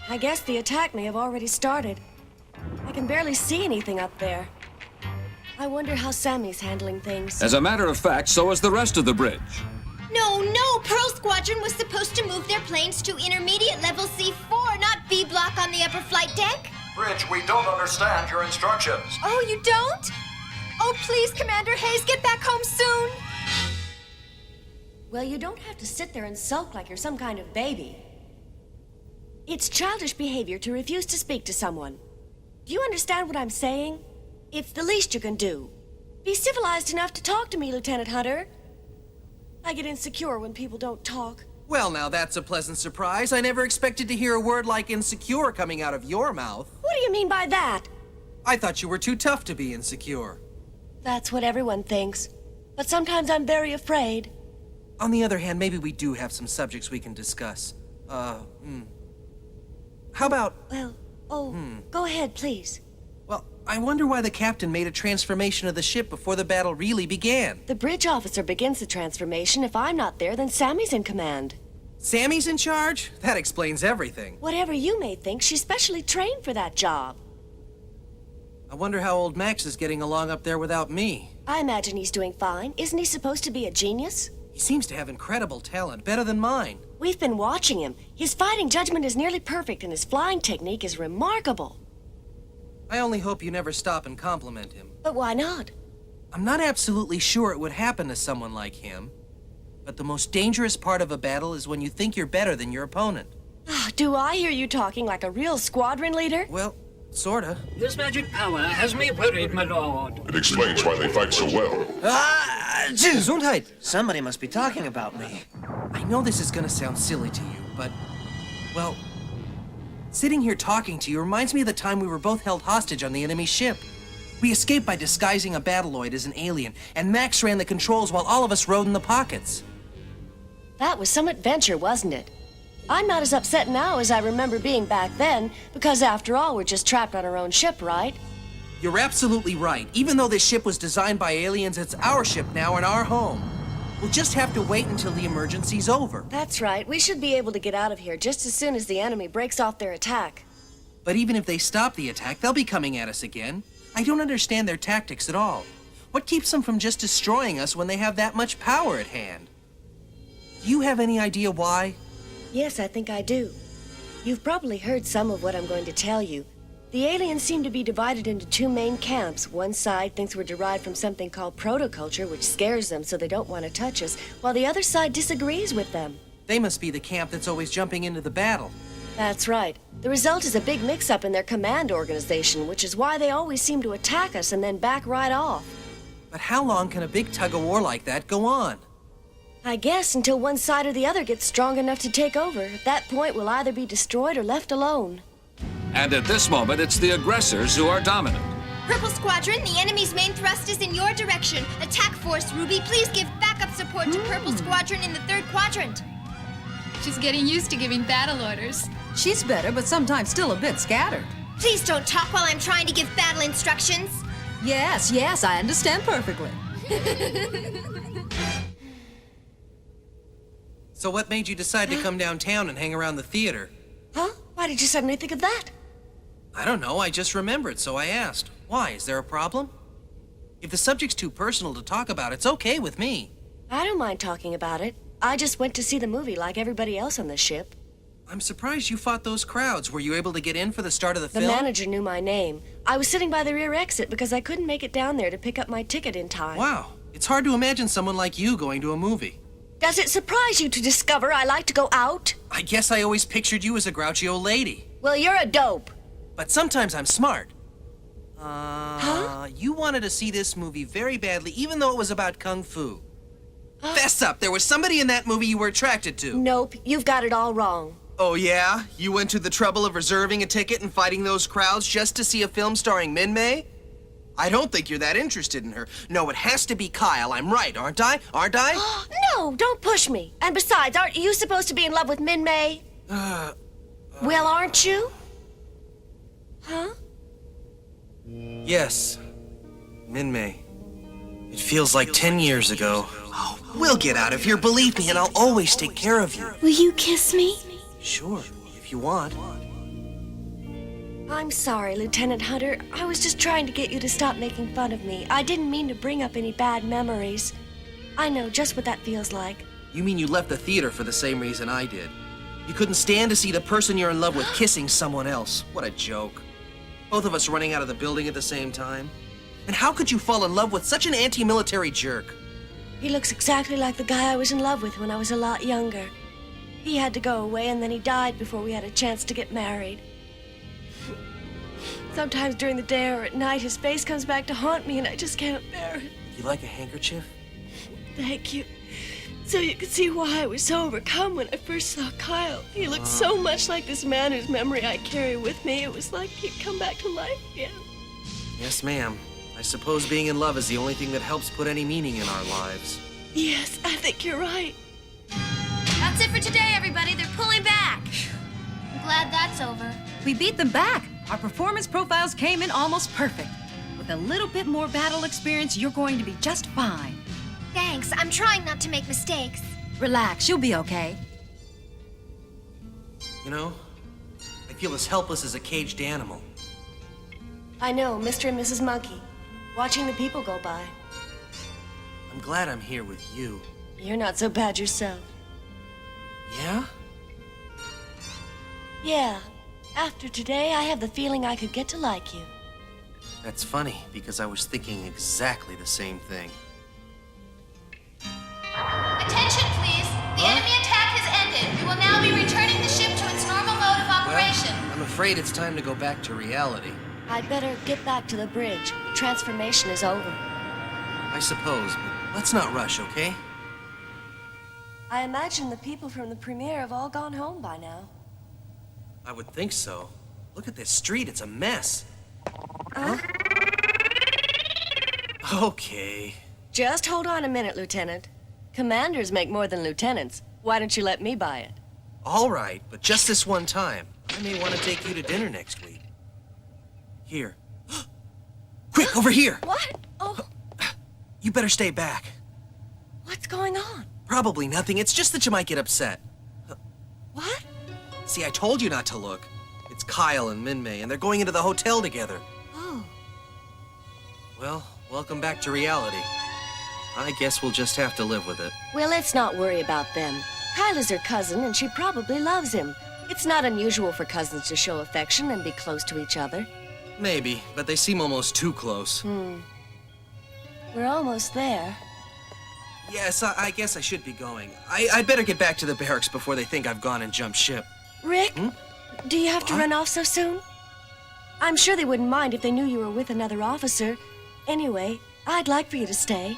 I guess the attack may have already started. I can barely see anything up there. I wonder how Sammy's handling things. As a matter of fact, so is the rest of the bridge. No, Pearl Squadron was supposed to move their planes to intermediate level C4, not B block on the upper flight deck. Bridge, we don't understand your instructions. Oh, you don't? Oh, please, Commander Hayes, get back home soon. Well, you don't have to sit there and sulk like you're some kind of baby. It's childish behavior to refuse to speak to someone. Do you understand what I'm saying? It's the least you can do. Be civilized enough to talk to me, Lieutenant Hunter. I get insecure when people don't talk. Well, now that's a pleasant surprise. I never expected to hear a word like insecure coming out of your mouth. What do you mean by that? I thought you were too tough to be insecure. That's what everyone thinks. But sometimes I'm very afraid. On the other hand, maybe we do have some subjects we can discuss. How about... Well, go ahead, please. Well, I wonder why the captain made a transformation of the ship before the battle really began. The bridge officer begins the transformation. If I'm not there, then Sammy's in command. Sammy's in charge? That explains everything. Whatever you may think, she's specially trained for that job. I wonder how old Max is getting along up there without me. I imagine he's doing fine. Isn't he supposed to be a genius? He seems to have incredible talent, better than mine. We've been watching him. His fighting judgment is nearly perfect, and his flying technique is remarkable. I only hope you never stop and compliment him. But why not? I'm not absolutely sure it would happen to someone like him. But the most dangerous part of a battle is when you think you're better than your opponent. Do I hear you talking like a real squadron leader? Well, sorta. This magic power has me worried, my lord. It explains why they fight so well. Gesundheit! Somebody must be talking about me. I know this is gonna sound silly to you, but... well... sitting here talking to you reminds me of the time we were both held hostage on the enemy ship. We escaped by disguising a battloid as an alien, and Max ran the controls while all of us rode in the pockets. That was some adventure, wasn't it? I'm not as upset now as I remember being back then, because after all, we're just trapped on our own ship, right? You're absolutely right. Even though this ship was designed by aliens, it's our ship now and our home. We'll just have to wait until the emergency's over. That's right. We should be able to get out of here just as soon as the enemy breaks off their attack. But even if they stop the attack, they'll be coming at us again. I don't understand their tactics at all. What keeps them from just destroying us when they have that much power at hand? Do you have any idea why? Yes, I think I do. You've probably heard some of what I'm going to tell you. The aliens seem to be divided into two main camps. One side thinks we're derived from something called protoculture, which scares them so they don't want to touch us, while the other side disagrees with them. They must be the camp that's always jumping into the battle. That's right. The result is a big mix-up in their command organization, which is why they always seem to attack us and then back right off. But how long can a big tug-of-war like that go on? I guess until one side or the other gets strong enough to take over. At that point, we'll either be destroyed or left alone. And at this moment, it's the aggressors who are dominant. Purple Squadron, the enemy's main thrust is in your direction. Attack Force, Ruby, please give backup support to Purple Squadron in the 3rd quadrant. She's getting used to giving battle orders. She's better, but sometimes still a bit scattered. Please don't talk while I'm trying to give battle instructions. Yes, I understand perfectly. So what made you decide to come downtown and hang around the theater? Huh? Why did you suddenly think of that? I don't know, I just remembered, so I asked. Why, is there a problem? If the subject's too personal to talk about, it's okay with me. I don't mind talking about it. I just went to see the movie like everybody else on the ship. I'm surprised you fought those crowds. Were you able to get in for the start of the film? The manager knew my name. I was sitting by the rear exit because I couldn't make it down there to pick up my ticket in time. Wow, it's hard to imagine someone like you going to a movie. Does it surprise you to discover I like to go out? I guess I always pictured you as a grouchy old lady. Well, you're a dope. But sometimes I'm smart. Huh? You wanted to see this movie very badly, even though it was about kung fu. Fess up, there was somebody in that movie you were attracted to. Nope, you've got it all wrong. Oh yeah? You went to the trouble of reserving a ticket and fighting those crowds just to see a film starring Min-Mei? I don't think you're that interested in her. No, it has to be Kyle. I'm right, aren't I? Aren't I? No, don't push me. And besides, aren't you supposed to be in love with Min-Mei? Well, aren't you? Huh? Yes. Min-Mei. It feels like 10 years ago. Oh, we'll get out of here, believe me, and I'll always take care of you. Will you kiss me? Sure, if you want. I'm sorry, Lieutenant Hunter. I was just trying to get you to stop making fun of me. I didn't mean to bring up any bad memories. I know just what that feels like. You mean you left the theater for the same reason I did? You couldn't stand to see the person you're in love with kissing someone else. What a joke. Both of us running out of the building at the same time. And how could you fall in love with such an anti-military jerk? He looks exactly like the guy I was in love with when I was a lot younger. He had to go away and then he died before we had a chance to get married. Sometimes during the day or at night, his face comes back to haunt me and I just can't bear it. You like a handkerchief? Thank you. So you can see why I was so overcome when I first saw Kyle. He looked so much like this man whose memory I carry with me. It was like he'd come back to life again. Yes, ma'am. I suppose being in love is the only thing that helps put any meaning in our lives. Yes, I think you're right. That's it for today, everybody. They're pulling back. I'm glad that's over. We beat them back. Our performance profiles came in almost perfect. With a little bit more battle experience, you're going to be just fine. Thanks. I'm trying not to make mistakes. Relax, you'll be okay. You know, I feel as helpless as a caged animal. I know, Mr. and Mrs. Monkey. Watching the people go by. I'm glad I'm here with you. You're not so bad yourself. Yeah? Yeah. After today, I have the feeling I could get to like you. That's funny, because I was thinking exactly the same thing. Attention, please. The enemy attack has ended. We will now be returning the ship to its normal mode of operation. Well, I'm afraid it's time to go back to reality. I'd better get back to the bridge. The transformation is over. I suppose, but let's not rush, okay? I imagine the people from the premiere have all gone home by now. I would think so. Look at this street, it's a mess. Okay. Just hold on a minute, Lieutenant. Commanders make more than lieutenants. Why don't you let me buy it? All right, but just this one time. I may want to take you to dinner next week. Here. Quick, over here! What? Oh. You better stay back. What's going on? Probably nothing, it's just that you might get upset. What? See, I told you not to look. It's Kyle and Minmay, and they're going into the hotel together. Oh. Well, welcome back to reality. I guess we'll just have to live with it. Well, let's not worry about them. Kyle is her cousin, and she probably loves him. It's not unusual for cousins to show affection and be close to each other. Maybe, but they seem almost too close. We're almost there. Yes, I guess I should be going. I'd better get back to the barracks before they think I've gone and jumped ship. Rick, do you have to run off so soon? I'm sure they wouldn't mind if they knew you were with another officer. Anyway, I'd like for you to stay.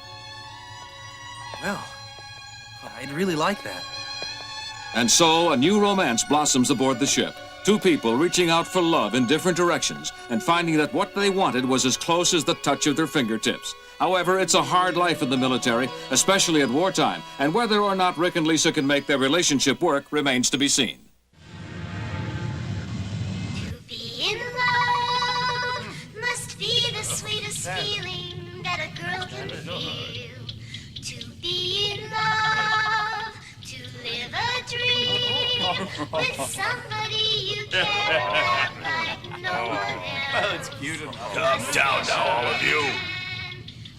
Well, I'd really like that. And so, a new romance blossoms aboard the ship. Two people reaching out for love in different directions and finding that what they wanted was as close as the touch of their fingertips. However, it's a hard life in the military, especially at wartime, and whether or not Rick and Lisa can make their relationship work remains to be seen. To be in love must be the sweetest feeling that a girl can feel. To be in love, to live a dream with somebody you care for like no one else. Well, it's cute enough. Calm down now, all of you.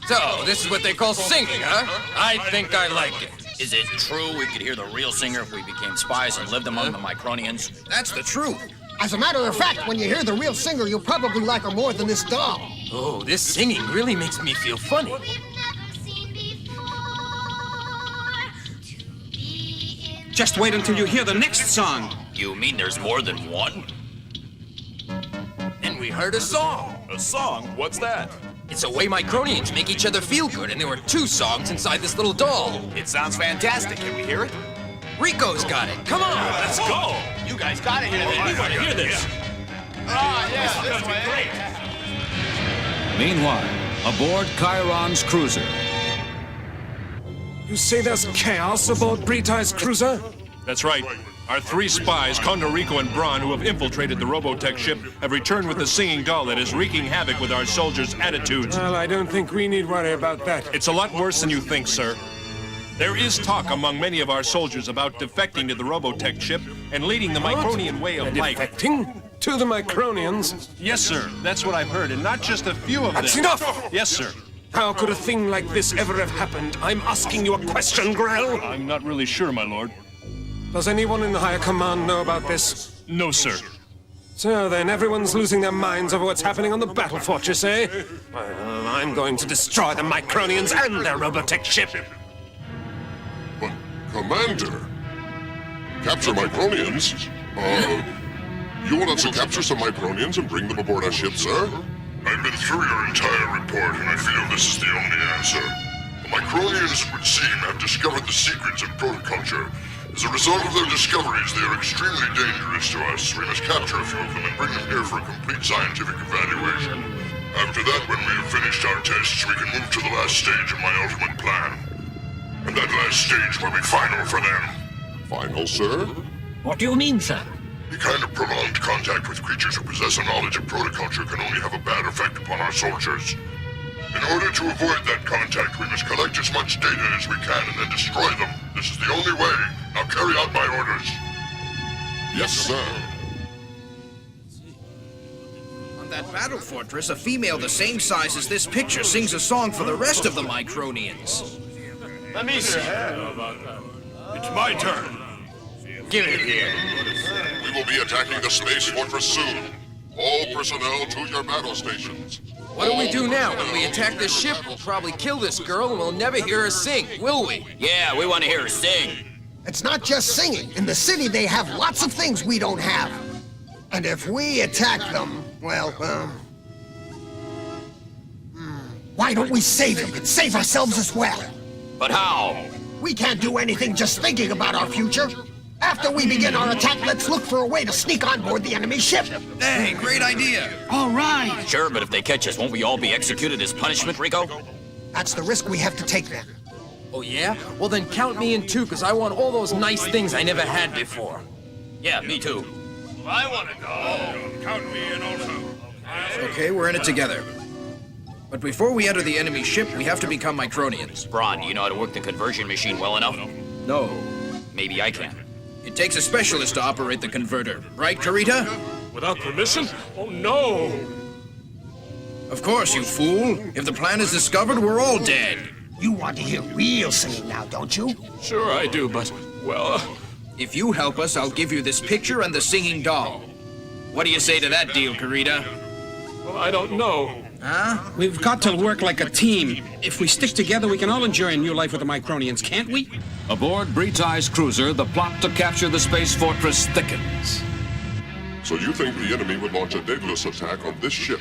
So, this is what they call singing, huh? I think I like it. Is it true we could hear the real singer if we became spies and lived among the Micronians? That's the truth. As a matter of fact, when you hear the real singer, you'll probably like her more than this doll. Oh, this singing really makes me feel funny. Just wait until you hear the next song. You mean there's more than one? Then we heard a song. A song? What's that? It's a way Micronians make each other feel good, and there were 2 songs inside this little doll. It sounds fantastic. Can we hear it? Rico's got it. Come on. Let's go. You guys gotta hear this. We gotta hear this. Yeah, this way. Great. Meanwhile, aboard Chiron's cruiser. You say there's chaos aboard Britai's cruiser? That's right. Our 3 spies, Condorico and Braun, who have infiltrated the Robotech ship, have returned with the singing doll that is wreaking havoc with our soldiers' attitudes. Well, I don't think we need worry about that. It's a lot worse than you think, sir. There is talk among many of our soldiers about defecting to the Robotech ship and leading the Micronian way of life. Defecting? To the Micronians? Yes, sir. That's what I've heard, and not just a few of them. That's enough! Yes, sir. How could a thing like this ever have happened? I'm asking you a question, Grell. I'm not really sure, my lord. Does anyone in the higher command know about this? No, sir. So then, everyone's losing their minds over what's happening on the battle fortress, eh? Well, I'm going to destroy the Micronians and their Robotech ship. But, Commander, capture Micronians? You want us to capture some Micronians and bring them aboard our ship, sir? I've been through your entire report, and I feel this is the only answer. The Micronians, it would seem, have discovered the secrets of protoculture. As a result of their discoveries, they are extremely dangerous to us. We must capture a few of them and bring them here for a complete scientific evaluation. After that, when we have finished our tests, we can move to the last stage of my ultimate plan. And that last stage will be final for them. Final, sir? What do you mean, sir? The kind of prolonged contact with creatures who possess a knowledge of protoculture can only have a bad effect upon our soldiers. In order to avoid that contact, we must collect as much data as we can and then destroy them. This is the only way. Now carry out my orders. Yes, sir. On that battle fortress, a female the same size as this picture sings a song for the rest of the Micronians. Let me see. It's my turn. Give it here. We will be attacking the space fortress soon. All personnel to your battle stations. What do we do now? When we attack this ship, we'll probably kill this girl and we'll never hear her sing, will we? Yeah, we want to hear her sing. It's not just singing. In the city, they have lots of things we don't have. And if we attack them, well, why don't we save them and save ourselves as well? But how? We can't do anything just thinking about our future. After we begin our attack, let's look for a way to sneak on board the enemy ship. Hey, great idea. All right. Sure, but if they catch us, won't we all be executed as punishment, Rico? That's the risk we have to take then. Oh, yeah? Well, then count me in too, because I want all those nice things I never had before. Yeah, me too. I want to go. Count me in also. Okay, we're in it together. But before we enter the enemy ship, we have to become Micronians. Braun, do you know how to work the conversion machine well enough? No. Maybe I can. It takes a specialist to operate the converter, right, Karita? Without permission? Oh, no! Of course, you fool. If the plan is discovered, we're all dead. You want to hear real singing now, don't you? Sure I do, but, well... If you help us, I'll give you this picture and the singing doll. What do you say to that deal, Karita? Well, I don't know. Huh? We've got to work like a team. If we stick together, we can all enjoy a new life with the Micronians, can't we? Aboard Breezeye's cruiser, the plot to capture the space fortress thickens. So you think the enemy would launch a daedalus attack on this ship?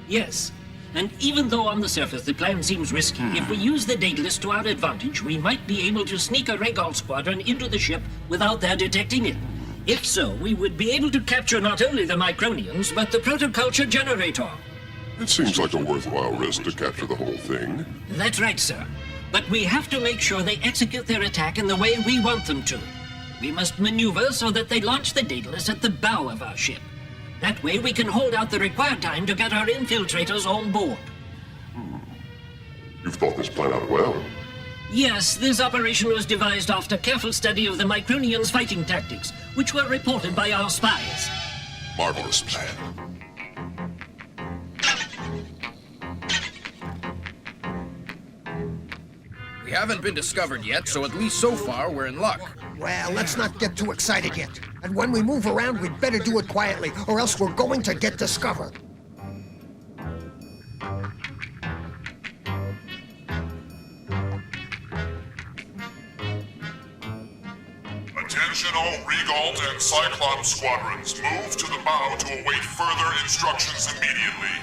Yes. And even though on the surface the plan seems risky, if we use the Daedalus to our advantage, we might be able to sneak a Regal squadron into the ship without their detecting it. If so, we would be able to capture not only the Micronians, but the protoculture generator. It seems like a worthwhile risk to capture the whole thing. That's right, sir. But we have to make sure they execute their attack in the way we want them to. We must maneuver so that they launch the Daedalus at the bow of our ship. That way we can hold out the required time to get our infiltrators on board. You've thought this plan out well. Yes, this operation was devised after careful study of the Micronians' fighting tactics, which were reported by our spies. Marvelous plan. We haven't been discovered yet, so at least so far we're in luck. Well, let's not get too excited yet. And when we move around, we'd better do it quietly, or else we're going to get discovered. Attention all Regalt and Cyclops squadrons. Move to the bow to await further instructions immediately.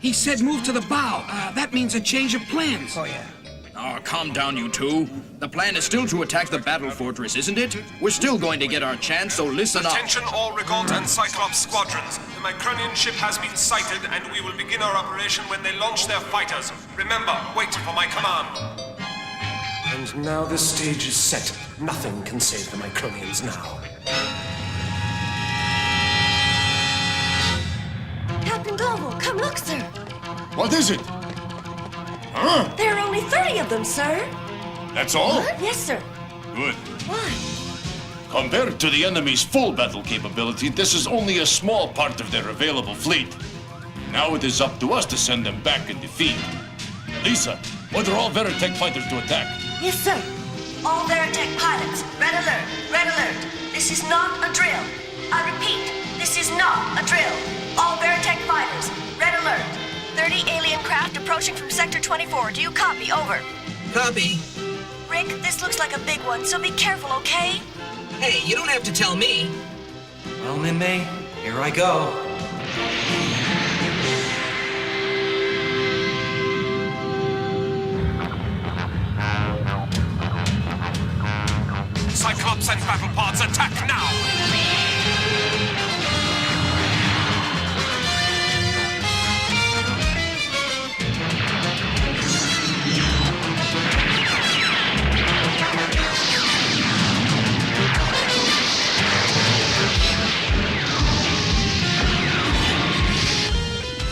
He said move to the bow. That means a change of plans. Oh, yeah. Oh, calm down, you two. The plan is still to attack the battle fortress, isn't it? We're still going to get our chance, so listen up. Attention all Regault and Cyclops squadrons. The Micronian ship has been sighted, and we will begin our operation when they launch their fighters. Remember, wait for my command. And now the stage is set. Nothing can save the Micronians now. Captain Global, come look, sir. What is it? Huh? There are only 30 of them, sir. That's all? Yes, sir. Good. Why? Compared to the enemy's full battle capability, this is only a small part of their available fleet. Now it is up to us to send them back in defeat. Lisa, order all Veritech fighters to attack. Yes, sir. All Veritech pilots, red alert, red alert. This is not a drill. I repeat, this is not a drill. All Veritech fighters, red alert. 30 alien craft approaching from Sector 24. Do you copy? Over. Copy. Rick, this looks like a big one, so be careful, okay? Hey, you don't have to tell me. Well, Min-May, here I go. Cyclops and battle pods attack now!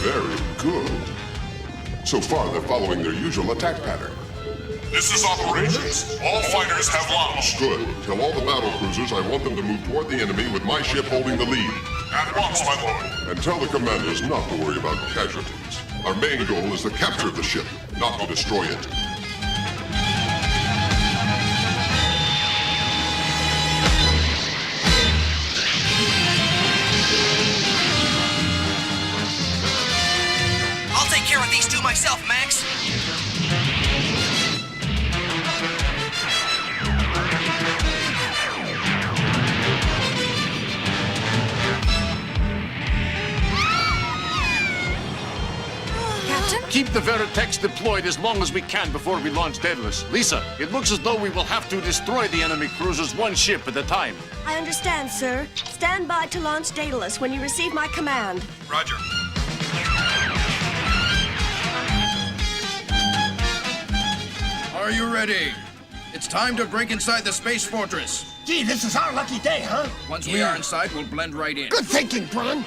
Very good. So far, they're following their usual attack pattern. This is operations. All fighters have launched. Good. Tell all the battle cruisers I want them to move toward the enemy with my ship holding the lead. At once, my lord. And tell the commanders not to worry about casualties. Our main goal is the capture of the ship, not to destroy it. I'll take care of these two myself, Max. Keep the Veritechs deployed as long as we can before we launch Daedalus. Lisa, it looks as though we will have to destroy the enemy cruisers one ship at a time. I understand, sir. Stand by to launch Daedalus when you receive my command. Roger. Are you ready? It's time to break inside the space fortress. Gee, this is our lucky day, huh? Once we are inside, we'll blend right in. Good thinking, Braun.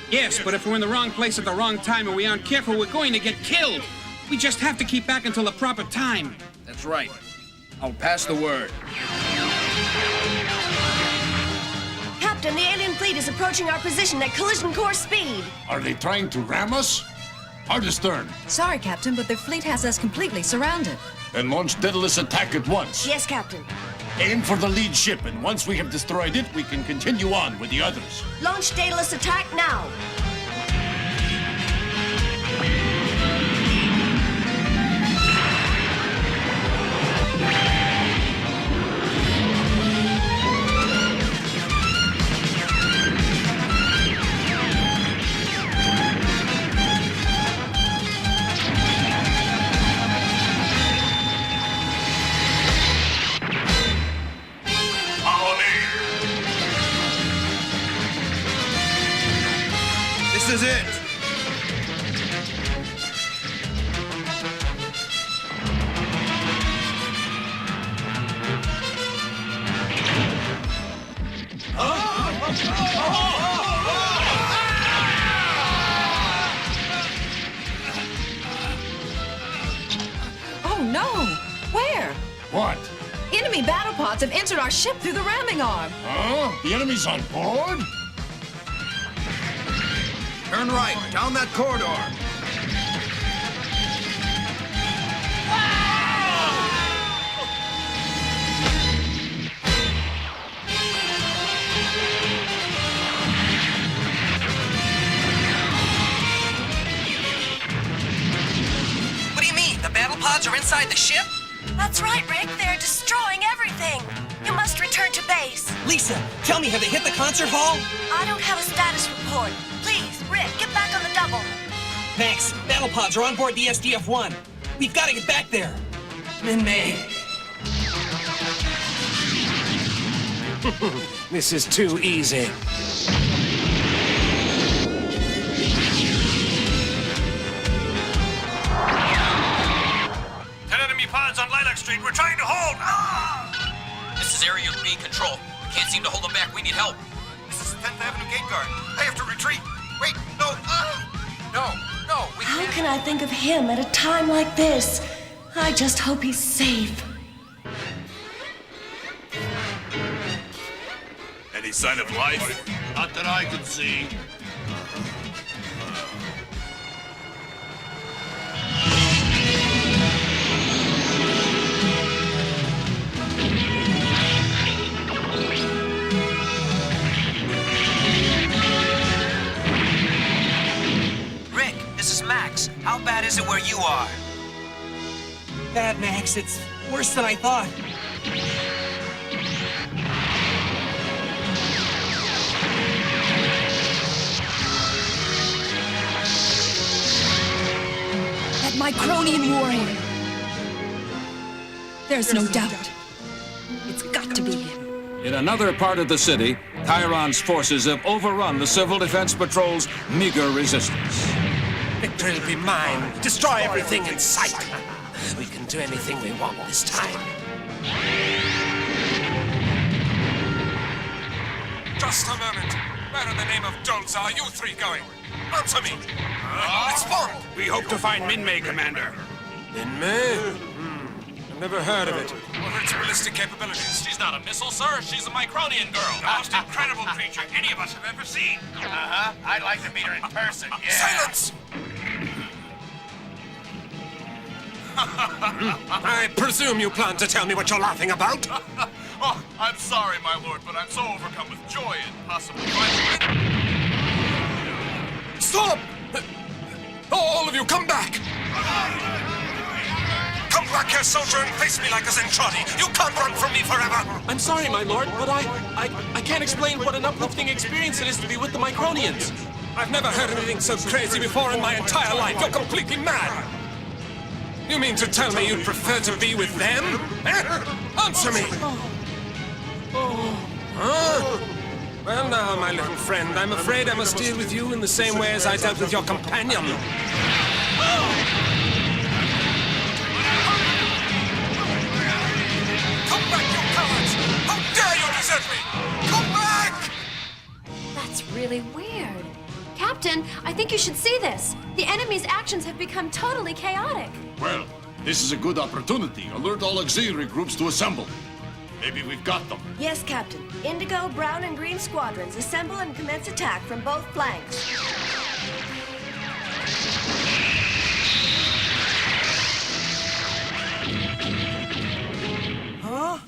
Yes, but if we're in the wrong place at the wrong time and we aren't careful, we're going to get killed. We just have to keep back until the proper time. That's right. I'll pass the word. Captain, the alien fleet is approaching our position at collision course speed. Are they trying to ram us? Hard astern. Sorry, Captain, but their fleet has us completely surrounded. Then launch Daedalus attack at once. Yes, Captain. Aim for the lead ship, and once we have destroyed it, we can continue on with the others. Launch Daedalus attack now. This is it. Oh no! Where? What? Enemy battle pods have entered our ship through the ramming arm. Huh? The enemy's on board? Turn right, down that corridor. What do you mean? The battle pods are inside the ship? That's right, Rick. They're destroying everything. You must return to base. Lisa, tell me, have they hit the concert hall? I don't have a status report. Please, Rick, get back on the double. Max, battle pods are on board the SDF-1. We've got to get back there. Min-May. This is too easy. 10 enemy pods on Lilac Street. We're trying to hold. to hold them back. We need help. This is 10th Avenue gate guard. I have to retreat. Wait, no. No, we How can't. can I think of him at a time like this? I just hope he's safe. Any sign of life? Not that I can see. Rick, this is Max. How bad is it where you are? Bad, Max. It's worse than I thought. That Micronian warrior. There's no doubt. It's got to be him. In another part of the city, Chiron's forces have overrun the Civil Defense Patrol's meager resistance. Victory will be mine. Destroy everything in sight. We can do anything we want this time. Just a moment. Where in the name of Dolls are you three going? Answer me! Respond! We hope to find Minmay, Commander. Minmay? I've never heard of it. What are its ballistic capabilities? She's not a missile, sir. She's a Micronian girl. The most incredible creature any of us have ever seen. Uh-huh. I'd like to meet her in person, yeah. Silence! I presume you plan to tell me what you're laughing about? Oh, I'm sorry, my lord, but I'm so overcome with joy and possibly Stop! All of you, come back! Come back here, soldier, and face me like a Zentradi! You can't run from me forever! I'm sorry, my lord, but I can't explain what an uplifting experience it is to be with the Micronians. I've never heard anything so crazy before in my entire life. You're completely mad! You mean to tell me you'd prefer to be with them? Eh? Answer me! Huh? Well now, my little friend, I'm afraid I must deal with you in the same way as I dealt with your companion. Come back, you cowards! How dare you desert me! Come back! That's really weird. Captain, I think you should see this. The enemy's actions have become totally chaotic. Well, this is a good opportunity. Alert all auxiliary groups to assemble. Maybe we've got them. Yes, Captain. Indigo, brown, and green squadrons assemble and commence attack from both flanks. Huh?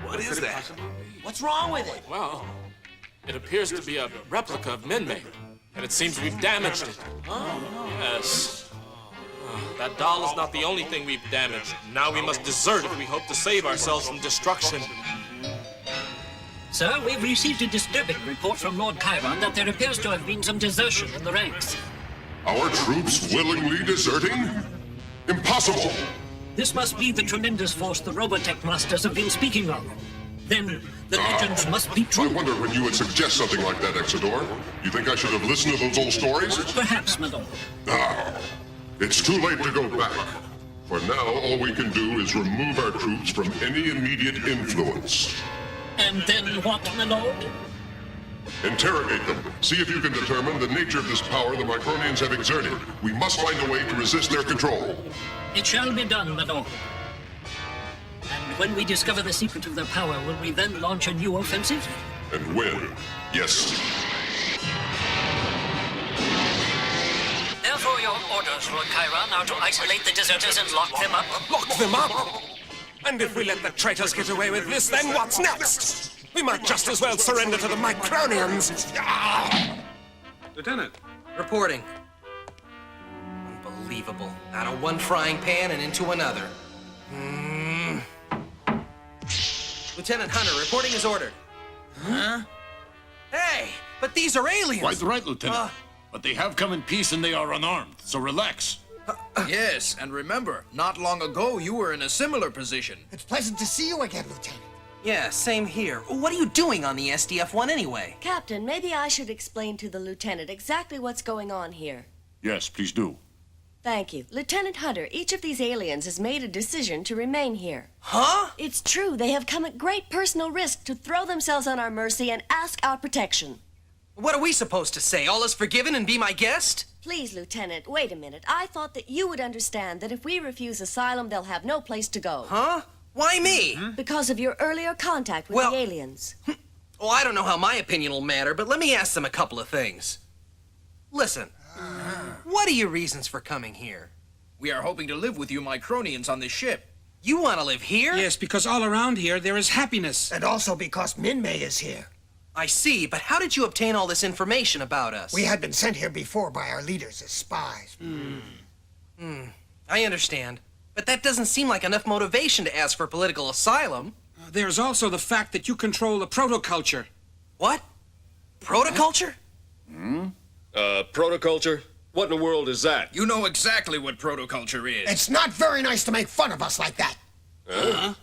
What is that? What's wrong with it? Well, it appears to be a replica of Minmay, and it seems we've damaged it. Yes. That doll is not the only thing we've damaged. Now we must desert if we hope to save ourselves from destruction. Sir, we've received a disturbing report from Lord Chiron that there appears to have been some desertion in the ranks. Our troops willingly deserting? Impossible! This must be the tremendous force the Robotech masters have been speaking of. Then the legends must be true. I wonder when you would suggest something like that, Exodore. You think I should have listened to those old stories? Perhaps, my lord. Now, it's too late to go back. For now, all we can do is remove our troops from any immediate influence. And then what, my lord? Interrogate them. See if you can determine the nature of this power the Micronians have exerted. We must find a way to resist their control. It shall be done, my lord. And when we discover the secret of their power, will we then launch a new offensive? And when? Yes. Therefore, your orders, Lord Chiron, are to isolate the deserters and lock them up? Lock them up? And if we let the traitors get away with this, then what's next? We might just as well surrender to the Micronians. Lieutenant. Reporting. Unbelievable. Out of one frying pan and into another. Lieutenant Hunter, reporting as ordered. Huh? Hey, but these are aliens! Quite right, Lieutenant. But they have come in peace and they are unarmed, so relax. Yes, and remember, not long ago you were in a similar position. It's pleasant to see you again, Lieutenant. Yeah, same here. What are you doing on the SDF-1 anyway? Captain, maybe I should explain to the lieutenant exactly what's going on here. Yes, please do. Thank you. Lieutenant Hunter, each of these aliens has made a decision to remain here. Huh? It's true. They have come at great personal risk to throw themselves on our mercy and ask our protection. What are we supposed to say? All is forgiven and be my guest? Please, Lieutenant, wait a minute. I thought that you would understand that if we refuse asylum, they'll have no place to go. Huh? Why me? Because of your earlier contact with the aliens. Well, I don't know how my opinion will matter, but let me ask them a couple of things. Listen, what are your reasons for coming here? We are hoping to live with you Micronians on this ship. You want to live here? Yes, because all around here there is happiness. And also because Min-May is here. I see, but how did you obtain all this information about us? We had been sent here before by our leaders as spies. I understand. But that doesn't seem like enough motivation to ask for political asylum. There's also the fact that you control the protoculture. What? Protoculture? Protoculture? What in the world is that? You know exactly what protoculture is. It's not very nice to make fun of us like that.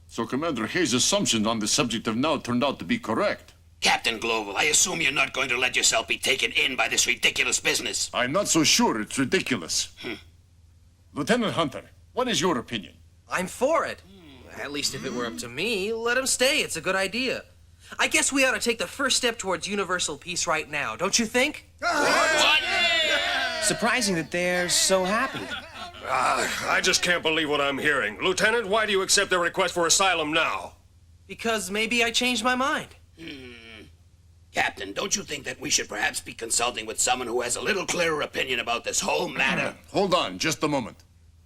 So Commander Hayes' assumptions on the subject have now turned out to be correct. Captain Global, I assume you're not going to let yourself be taken in by this ridiculous business. I'm not so sure it's ridiculous. Lieutenant Hunter, what is your opinion? I'm for it. At least if it were up to me, let him stay. It's a good idea. I guess we ought to take the first step towards universal peace right now, don't you think? Surprising that they're so happy. I just can't believe what I'm hearing. Lieutenant, why do you accept their request for asylum now? Because maybe I changed my mind. Captain, don't you think that we should perhaps be consulting with someone who has a little clearer opinion about this whole matter? Hold on, just a moment.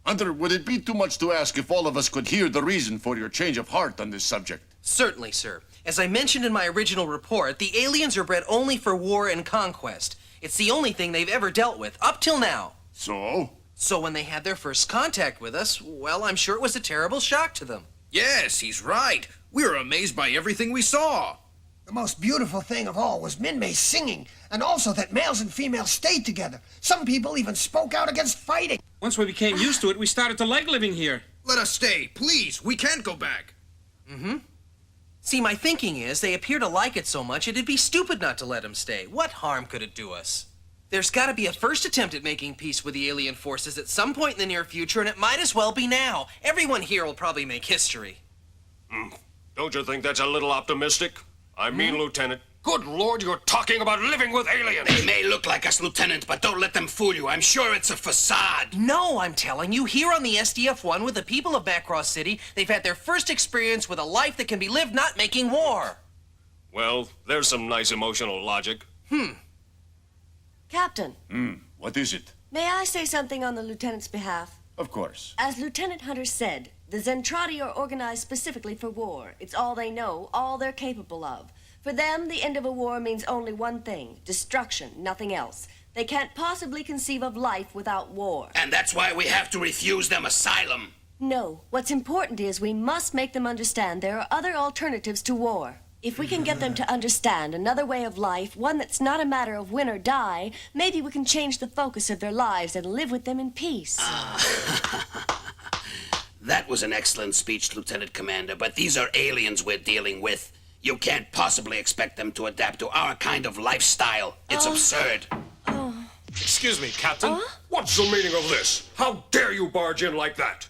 Hunter, would it be too much to ask if all of us could hear the reason for your change of heart on this subject? Certainly, sir. As I mentioned in my original report, the aliens are bred only for war and conquest. It's the only thing they've ever dealt with, up till now. So? So when they had their first contact with us, well, I'm sure it was a terrible shock to them. Yes, he's right. We were amazed by everything we saw. The most beautiful thing of all was Min-May singing, and also that males and females stayed together. Some people even spoke out against fighting. Once we became used to it, we started to like living here. Let us stay, please. We can't go back. See, my thinking is they appear to like it so much it'd be stupid not to let them stay. What harm could it do us? There's got to be a first attempt at making peace with the alien forces at some point in the near future, and it might as well be now. Everyone here will probably make history. Don't you think that's a little optimistic? I mean, Lieutenant, good Lord, you're talking about living with aliens! They may look like us, Lieutenant, but don't let them fool you. I'm sure it's a facade. No, I'm telling you, here on the SDF-1 with the people of Macross City, they've had their first experience with a life that can be lived not making war. Well, there's some nice emotional logic. Captain, What is it? may I say something on the lieutenant's behalf? Of course. As Lieutenant Hunter said, the Zentradi are organized specifically for war. It's all they know, all they're capable of. For them, the end of a war means only one thing: destruction, nothing else. They can't possibly conceive of life without war. And that's why we have to refuse them asylum. No, what's important is we must make them understand there are other alternatives to war. If we can get them to understand another way of life, one that's not a matter of win or die, maybe we can change the focus of their lives and live with them in peace. That was an excellent speech, Lieutenant Commander, but these are aliens we're dealing with. You can't possibly expect them to adapt to our kind of lifestyle. It's absurd. Excuse me, Captain. What's the meaning of this? How dare you barge in like that?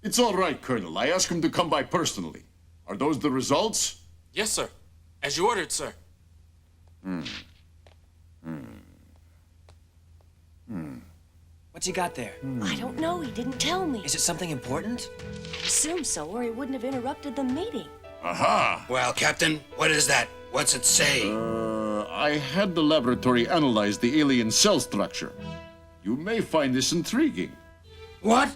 It's all right, Colonel. I asked him to come by personally. Are those the results? Yes, sir. As you ordered, sir. What's he got there? I don't know, he didn't tell me. Is it something important? I assume so, or he wouldn't have interrupted the meeting. Aha! Well, Captain, what is that? What's it say? I had the laboratory analyze the alien cell structure. You may find this intriguing. What?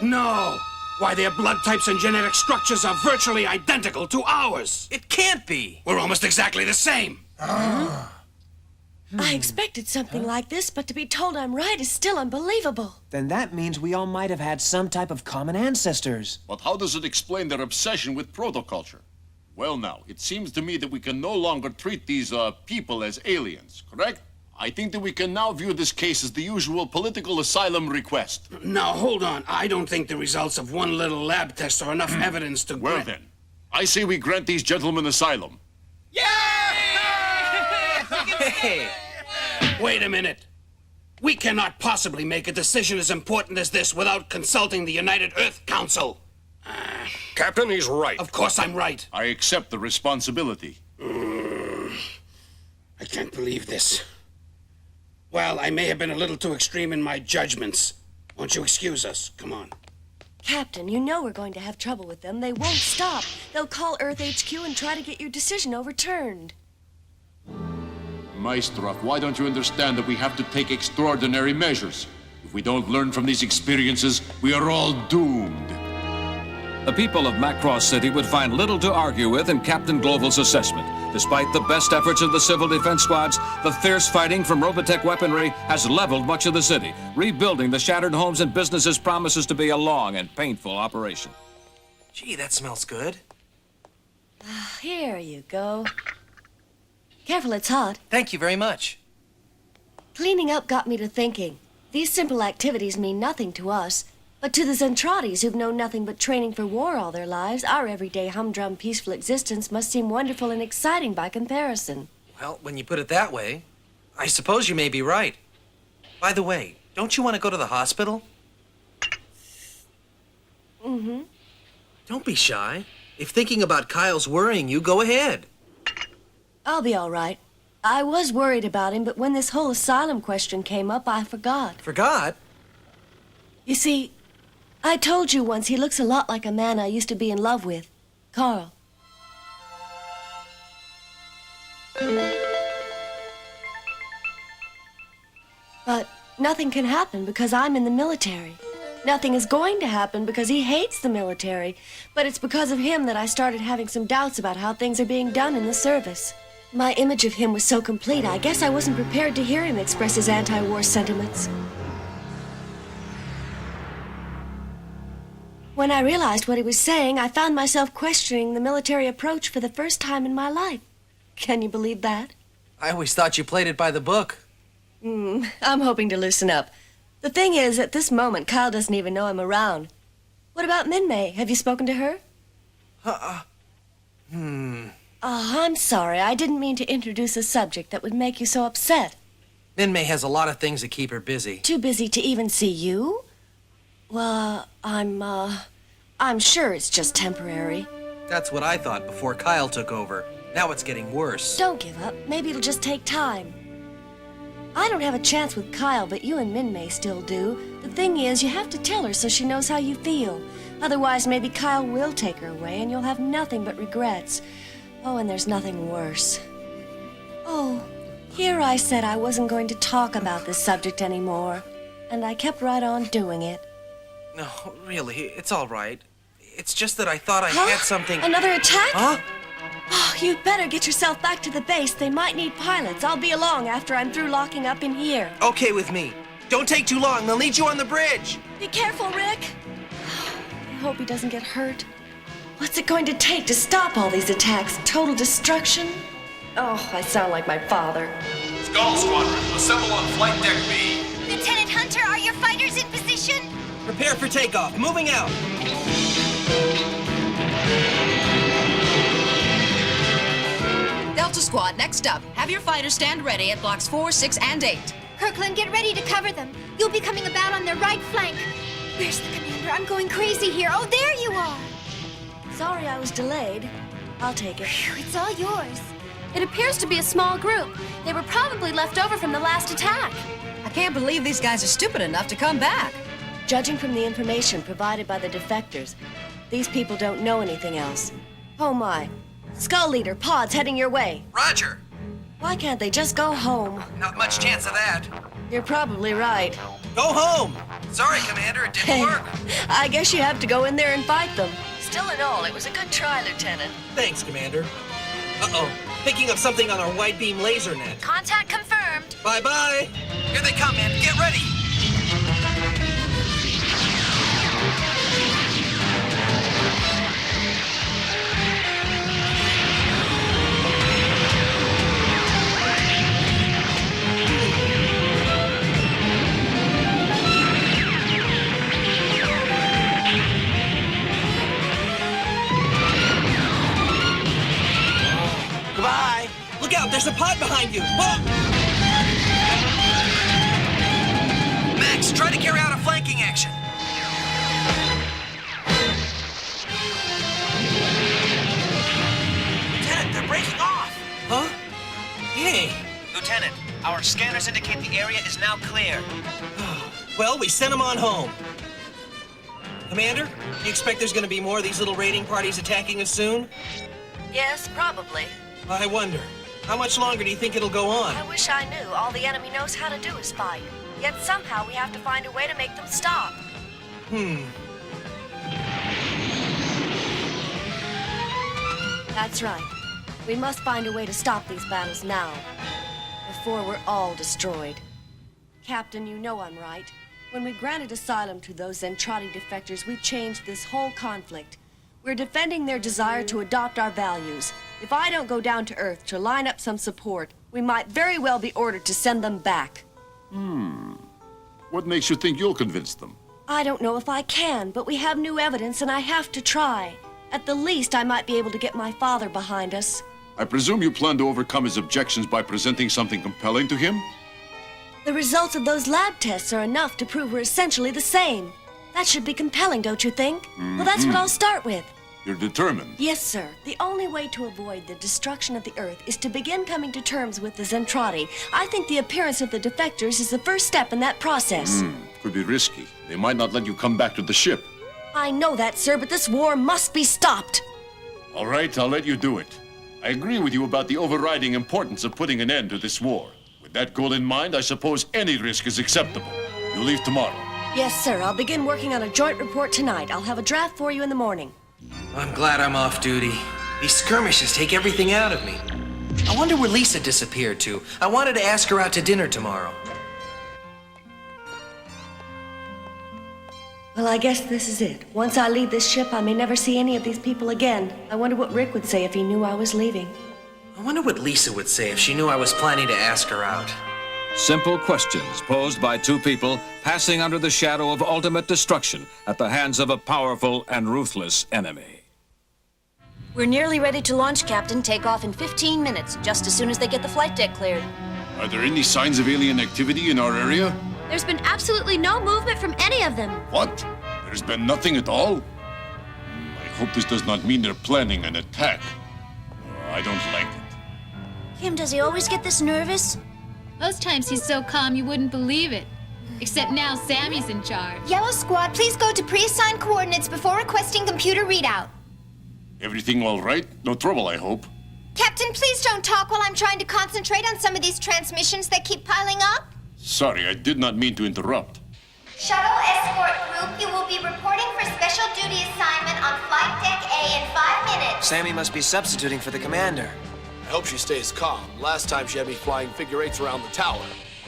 No! Why, their blood types and genetic structures are virtually identical. identical to ours. It can't be. We're almost exactly the same. We're almost exactly the same. Huh? I expected something like this, but to be told I'm right is still unbelievable. Then that means we all might have had some type of common ancestors. But how does it explain their obsession with protoculture? Well now, it seems to me that we can no longer treat these, people as aliens, correct? I think that we can now view this case as the usual political asylum request. Now, hold on. I don't think the results of one little lab test are enough evidence to Well then, I say we grant these gentlemen asylum. Hey! Wait a minute. We cannot possibly make a decision as important as this without consulting the United Earth Council. Captain, he's right. Of course I'm right. I accept the responsibility. I can't believe this. Well, I may have been a little too extreme in my judgments. Won't you excuse us? Come on. Captain, you know we're going to have trouble with them. They won't stop. They'll call Earth HQ and try to get your decision overturned. Maestroff, why don't you understand that we have to take extraordinary measures? If we don't learn from these experiences, we are all doomed. The people of Macross City would find little to argue with in Captain Gloval's assessment. Despite the best efforts of the civil defense squads, the fierce fighting from Robotech weaponry has leveled much of the city. Rebuilding the shattered homes and businesses promises to be a long and painful operation. Gee, that smells good. Here you go. Careful, it's hot. Thank you very much. Cleaning up got me to thinking. These simple activities mean nothing to us, but to the Zentratis who've known nothing but training for war all their lives, our everyday humdrum peaceful existence must seem wonderful and exciting by comparison. Well, when you put it that way, I suppose you may be right. By the way, don't you want to go to the hospital? Mm-hmm. Don't be shy. If thinking about Kyle's worrying you, go ahead. I'll be all right. I was worried about him, but when this whole asylum question came up, I forgot. Forgot? You see, I told you once he looks a lot like a man I used to be in love with, Carl. But nothing can happen because I'm in the military. Nothing is going to happen because he hates the military. But it's because of him that I started having some doubts about how things are being done in the service. My image of him was so complete, I guess I wasn't prepared to hear him express his anti-war sentiments. When I realized what he was saying, I found myself questioning the military approach for the first time in my life. Can you believe that? I always thought you played it by the book. I'm hoping to loosen up. The thing is, at this moment, Kyle doesn't even know I'm around. What about Min-Mei? Have you spoken to her? Oh, I'm sorry. I didn't mean to introduce a subject that would make you so upset. Min-Mei has a lot of things that keep her busy. Too busy to even see you? Well, I'm sure it's just temporary. That's what I thought before Kyle took over. Now it's getting worse. Don't give up. Maybe it'll just take time. I don't have a chance with Kyle, but you and Min-Mei still do. The thing is, you have to tell her so she knows how you feel. Otherwise, maybe Kyle will take her away and you'll have nothing but regrets. Oh, and there's nothing worse. Oh, here I said I wasn't going to talk about this subject anymore. And I kept right on doing it. No, really, it's all right. It's just that I thought I had something... Another attack? Huh? Oh, you'd better get yourself back to the base. They might need pilots. I'll be along after I'm through locking up in here. Okay with me. Don't take too long. They'll need you on the bridge. Be careful, Rick. I hope he doesn't get hurt. What's it going to take to stop all these attacks? Total destruction? Oh, I sound like my father. Skull Squadron, assemble on Flight Deck B. Lieutenant Hunter, are your fighters in position? Prepare for takeoff. Moving out. Delta Squad, next up. Have your fighters stand ready at blocks 4, 6, and 8. Kirkland, get ready to cover them. You'll be coming about on their right flank. Where's the commander? I'm going crazy here. Oh, there you are. Sorry I was delayed. I'll take it. It's all yours. It appears to be a small group. They were probably left over from the last attack. I can't believe these guys are stupid enough to come back. Judging from the information provided by the defectors, these people don't know anything else. Oh my. Skull Leader, pods heading your way. Roger. Why can't they just go home? Not much chance of that. You're probably right. Go home. Sorry, Commander, it didn't work. I guess you have to go in there and fight them. Still in all, it was a good try, Lieutenant. Thanks, Commander. Uh-oh. Picking up something on our wide beam laser net. Contact confirmed. Bye-bye. Here they come, man. Get ready. Goodbye. Look out, there's a pod behind you. Oh! Max, try to carry out a flanking action. Lieutenant, they're breaking off. Huh? Hey. Lieutenant, our scanners indicate the area is now clear. Well, we sent them on home. Commander, you expect there's going to be more of these little raiding parties attacking us soon? Yes, probably. I wonder. How much longer do you think it'll go on? I wish I knew. All the enemy knows how to do is fight. Yet somehow we have to find a way to make them stop. That's right. We must find a way to stop these battles now, before we're all destroyed. Captain, you know I'm right. When we granted asylum to those Zentradi defectors, we changed this whole conflict. We're defending their desire to adopt our values. If I don't go down to Earth to line up some support, we might very well be ordered to send them back. What makes you think you'll convince them? I don't know if I can, but we have new evidence and I have to try. At the least, I might be able to get my father behind us. I presume you plan to overcome his objections by presenting something compelling to him? The results of those lab tests are enough to prove we're essentially the same. That should be compelling, don't you think? Well, that's what I'll start with. You're determined. Yes, sir. The only way to avoid the destruction of the Earth is to begin coming to terms with the Zentradi. I think the appearance of the defectors is the first step in that process. Could be risky. They might not let you come back to the ship. I know that, sir, but this war must be stopped. All right, I'll let you do it. I agree with you about the overriding importance of putting an end to this war. With that goal in mind, I suppose any risk is acceptable. You leave tomorrow. Yes, sir. I'll begin working on a joint report tonight. I'll have a draft for you in the morning. I'm glad I'm off duty. These skirmishes take everything out of me. I wonder where Lisa disappeared to. I wanted to ask her out to dinner tomorrow. Well, I guess this is it. Once I leave this ship, I may never see any of these people again. I wonder what Rick would say if he knew I was leaving. I wonder what Lisa would say if she knew I was planning to ask her out. Simple questions posed by two people passing under the shadow of ultimate destruction at the hands of a powerful and ruthless enemy. We're nearly ready to launch, Captain. Take off in 15 minutes, just as soon as they get the flight deck cleared. Are there any signs of alien activity in our area? There's been absolutely no movement from any of them. What? There's been nothing at all? I hope this does not mean they're planning an attack. I don't like it. Kim, does he always get this nervous? Most times he's so calm you wouldn't believe it. Except now Sammy's in charge. Yellow Squad, please go to pre-assigned coordinates before requesting computer readout. Everything all right? No trouble, I hope. Captain, please don't talk while I'm trying to concentrate on some of these transmissions that keep piling up. Sorry, I did not mean to interrupt. Shuttle Escort Group, you will be reporting for special duty assignment on Flight Deck A in 5 minutes. Sammy must be substituting for the commander. I hope she stays calm. Last time she had me flying figure eights around the tower.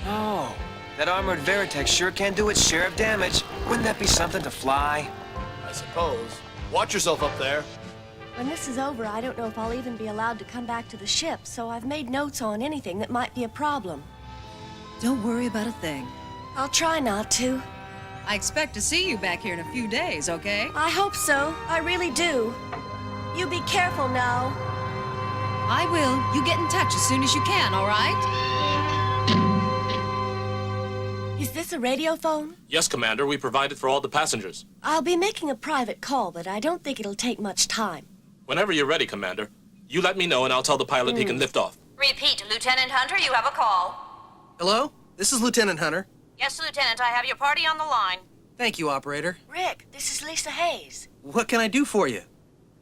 Oh, that armored Veritech sure can do its share of damage. Wouldn't that be something to fly? I suppose. Watch yourself up there. When this is over, I don't know if I'll even be allowed to come back to the ship, so I've made notes on anything that might be a problem. Don't worry about a thing. I'll try not to. I expect to see you back here in a few days, okay? I hope so. I really do. You be careful now. I will. You get in touch as soon as you can, all right? Is this a radio phone? Yes, Commander. We provided for all the passengers. I'll be making a private call, but I don't think it'll take much time. Whenever you're ready, Commander. You let me know and I'll tell the pilot he can lift off. Repeat, Lieutenant Hunter, you have a call. Hello? This is Lieutenant Hunter. Yes, Lieutenant, I have your party on the line. Thank you, operator. Rick, this is Lisa Hayes. What can I do for you?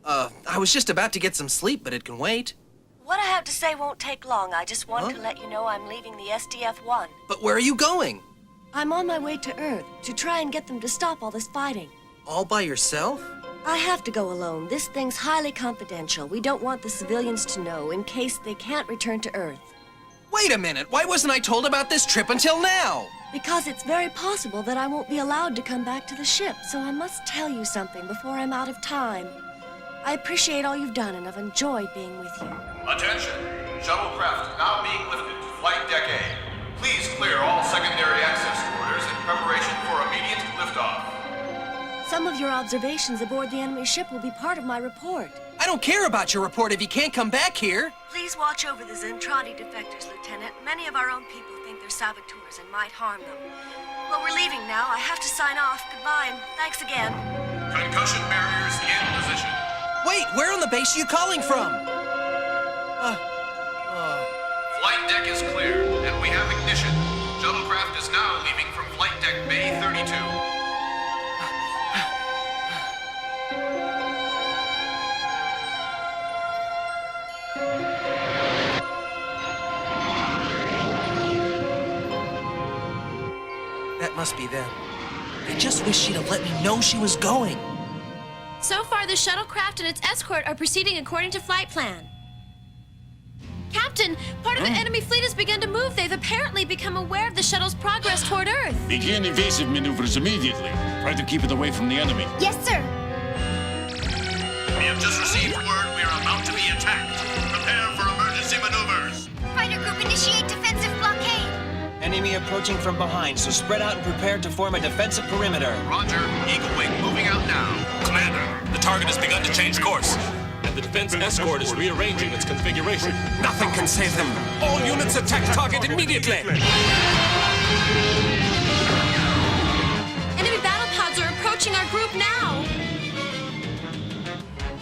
I was just about to get some sleep, but it can wait. What I have to say won't take long. I just want to let you know I'm leaving the SDF-1. But where are you going? I'm on my way to Earth to try and get them to stop all this fighting. All by yourself? I have to go alone. This thing's highly confidential. We don't want the civilians to know in case they can't return to Earth. Wait a minute, why wasn't I told about this trip until now? Because it's very possible that I won't be allowed to come back to the ship, so I must tell you something before I'm out of time. I appreciate all you've done, and I've enjoyed being with you. Attention! Shuttlecraft now being lifted to Flight Deck A. Please clear all secondary access corridors in preparation for immediate liftoff. Some of your observations aboard the enemy ship will be part of my report. I don't care about your report if you can't come back here. Please watch over the Zentradi defectors, Lieutenant. Many of our own people think they're saboteurs and might harm them. Well, we're leaving now. I have to sign off. Goodbye, and thanks again. Concussion barriers in position. Wait, where on the base are you calling from? Flight deck is clear, and we have ignition. Shuttlecraft is now leaving from Flight Deck Bay 32. That must be them. I just wish she'd have let me know she was going. So far, the shuttlecraft and its escort are proceeding according to flight plan. Captain, part of the enemy fleet has begun to move. They've apparently become aware of the shuttle's progress toward Earth. Begin evasive maneuvers immediately. Try to keep it away from the enemy. Yes, sir. We have just received word we are about to be attacked. Prepare for emergency maneuvers. Fighter group initiate defensive blockade. Enemy approaching from behind, so spread out and prepare to form a defensive perimeter. Roger. Eagle Wing moving out now. Commander, the target has begun to change course. And the defense escort is rearranging its configuration. Nothing can save them. All units attack target immediately. Enemy battle pods are approaching our group now.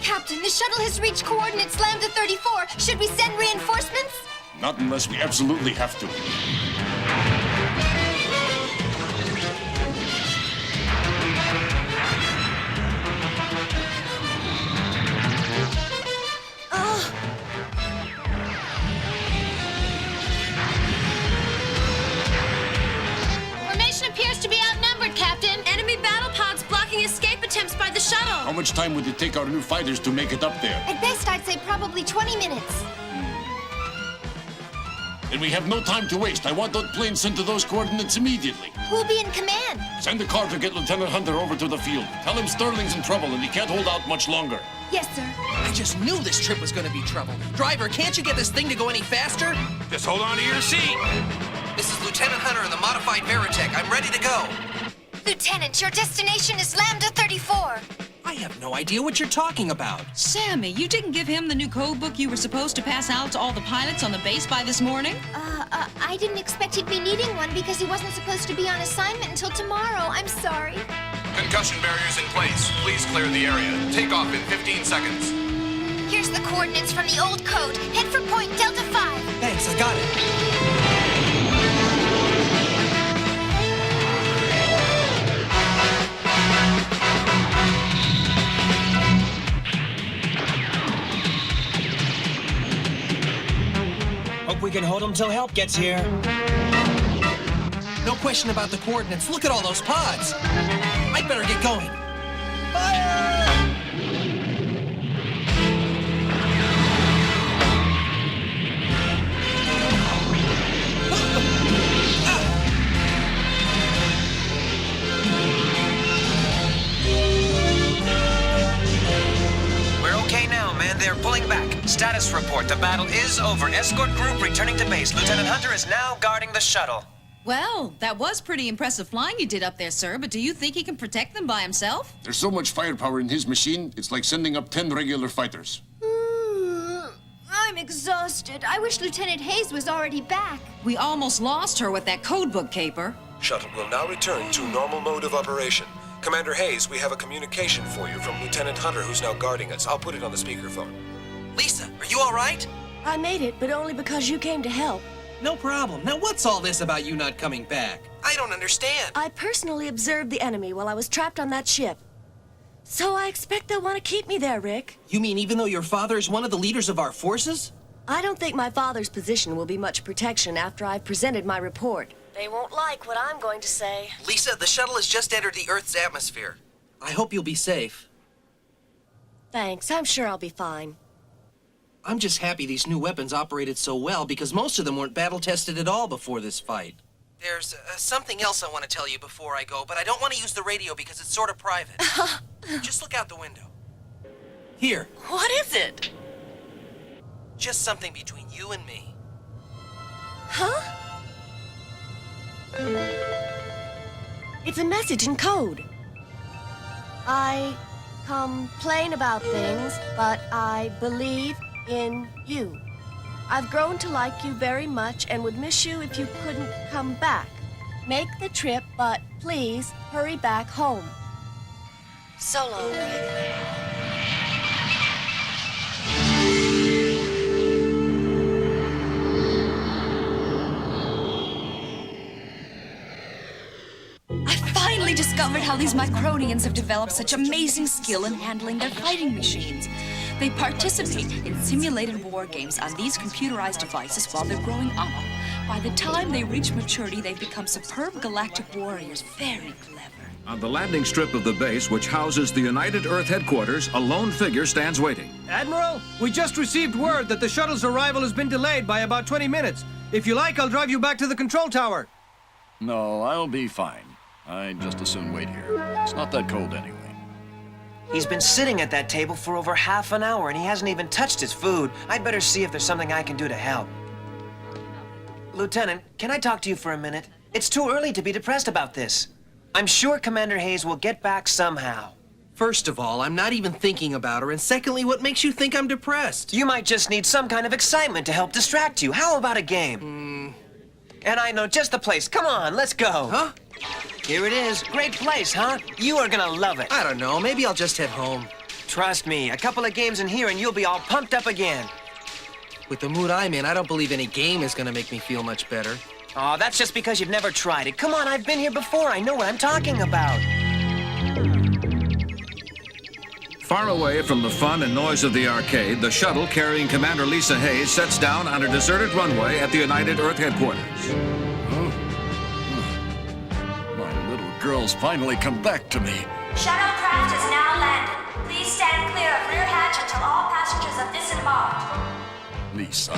Captain, the shuttle has reached coordinates Lambda 34. Should we send reinforcements? Not unless we absolutely have to. Formation appears to be outnumbered, Captain. Enemy battle pods blocking escape attempts by the shuttle. How much time would it take our new fighters to make it up there? At best, I'd say probably 20 minutes. Then we have no time to waste. I want that plane sent to those coordinates immediately. Who'll be in command? Send a car to get Lieutenant Hunter over to the field. Tell him Sterling's in trouble and he can't hold out much longer. Yes, sir. I just knew this trip was going to be trouble. Driver, can't you get this thing to go any faster? Just hold on to your seat. This is Lieutenant Hunter in the modified Veritech. I'm ready to go. Lieutenant, your destination is Lambda 34. I have no idea what you're talking about. Sammy, you didn't give him the new code book you were supposed to pass out to all the pilots on the base by this morning? I didn't expect he'd be needing one because he wasn't supposed to be on assignment until tomorrow. I'm sorry. Concussion barriers in place. Please clear the area. Take off in 15 seconds. Here's the coordinates from the old code. Head for point Delta 5. Thanks, I got it. Hope we can hold them till help gets here. No question about the coordinates. Look at all those pods. I'd better get going. Fire! We're okay now, man. They're pulling back. Status report. The battle is over. Escort group returning to base. Lieutenant Hunter is now guarding the shuttle. Well, that was pretty impressive flying you did up there, sir, but do you think he can protect them by himself? There's so much firepower in his machine, it's like sending up 10 regular fighters. I'm exhausted. I wish Lieutenant Hayes was already back. We almost lost her with that codebook caper. Shuttle will now return to normal mode of operation. Commander Hayes, we have a communication for you from Lieutenant Hunter, who's now guarding us. I'll put it on the speakerphone. Lisa, are you all right? I made it, but only because you came to help. No problem. Now what's all this about you not coming back? I don't understand. I personally observed the enemy while I was trapped on that ship. So I expect they'll want to keep me there, Rick. You mean even though your father is one of the leaders of our forces? I don't think my father's position will be much protection after I've presented my report. They won't like what I'm going to say. Lisa, the shuttle has just entered the Earth's atmosphere. I hope you'll be safe. Thanks. I'm sure I'll be fine. I'm just happy these new weapons operated so well because most of them weren't battle-tested at all before this fight. There's something else I want to tell you before I go, but I don't want to use the radio because it's sort of private. Just look out the window. Here. What is it? Just something between you and me. Huh? It's a message in code. I complain about things, but I believe in you. I've grown to like you very much and would miss you if you couldn't come back. Make the trip, but please hurry back home. So long, Rick. I finally discovered how these Micronians have developed such amazing skill in handling their fighting machines. They participate in simulated war games on these computerized devices while they're growing up. By the time they reach maturity, they've become superb galactic warriors. Very clever. On the landing strip of the base, which houses the United Earth headquarters, a lone figure stands waiting. Admiral, we just received word that the shuttle's arrival has been delayed by about 20 minutes. If you like, I'll drive you back to the control tower. No, I'll be fine. I'd just as soon wait here. It's not that cold anyway. He's been sitting at that table for over half an hour and he hasn't even touched his food. I'd better see if there's something I can do to help. Lieutenant, can I talk to you for a minute? It's too early to be depressed about this. I'm sure Commander Hayes will get back somehow. First of all, I'm not even thinking about her, and secondly, what makes you think I'm depressed? You might just need some kind of excitement to help distract you. How about a game? And I know just the place. Come on, let's go. Huh? Here it is. Great place, huh? You are gonna love it. I don't know. Maybe I'll just head home. Trust me, a couple of games in here and you'll be all pumped up again. With the mood I'm in, I don't believe any game is gonna make me feel much better. Oh, that's just because you've never tried it. Come on, I've been here before. I know what I'm talking about. Far away from the fun and noise of the arcade, the shuttle carrying Commander Lisa Hayes sets down on a deserted runway at the United Earth headquarters. My little girl's finally come back to me. Shuttlecraft is now landed. Please stand clear of rear hatch until all passengers have disembarked. Lisa.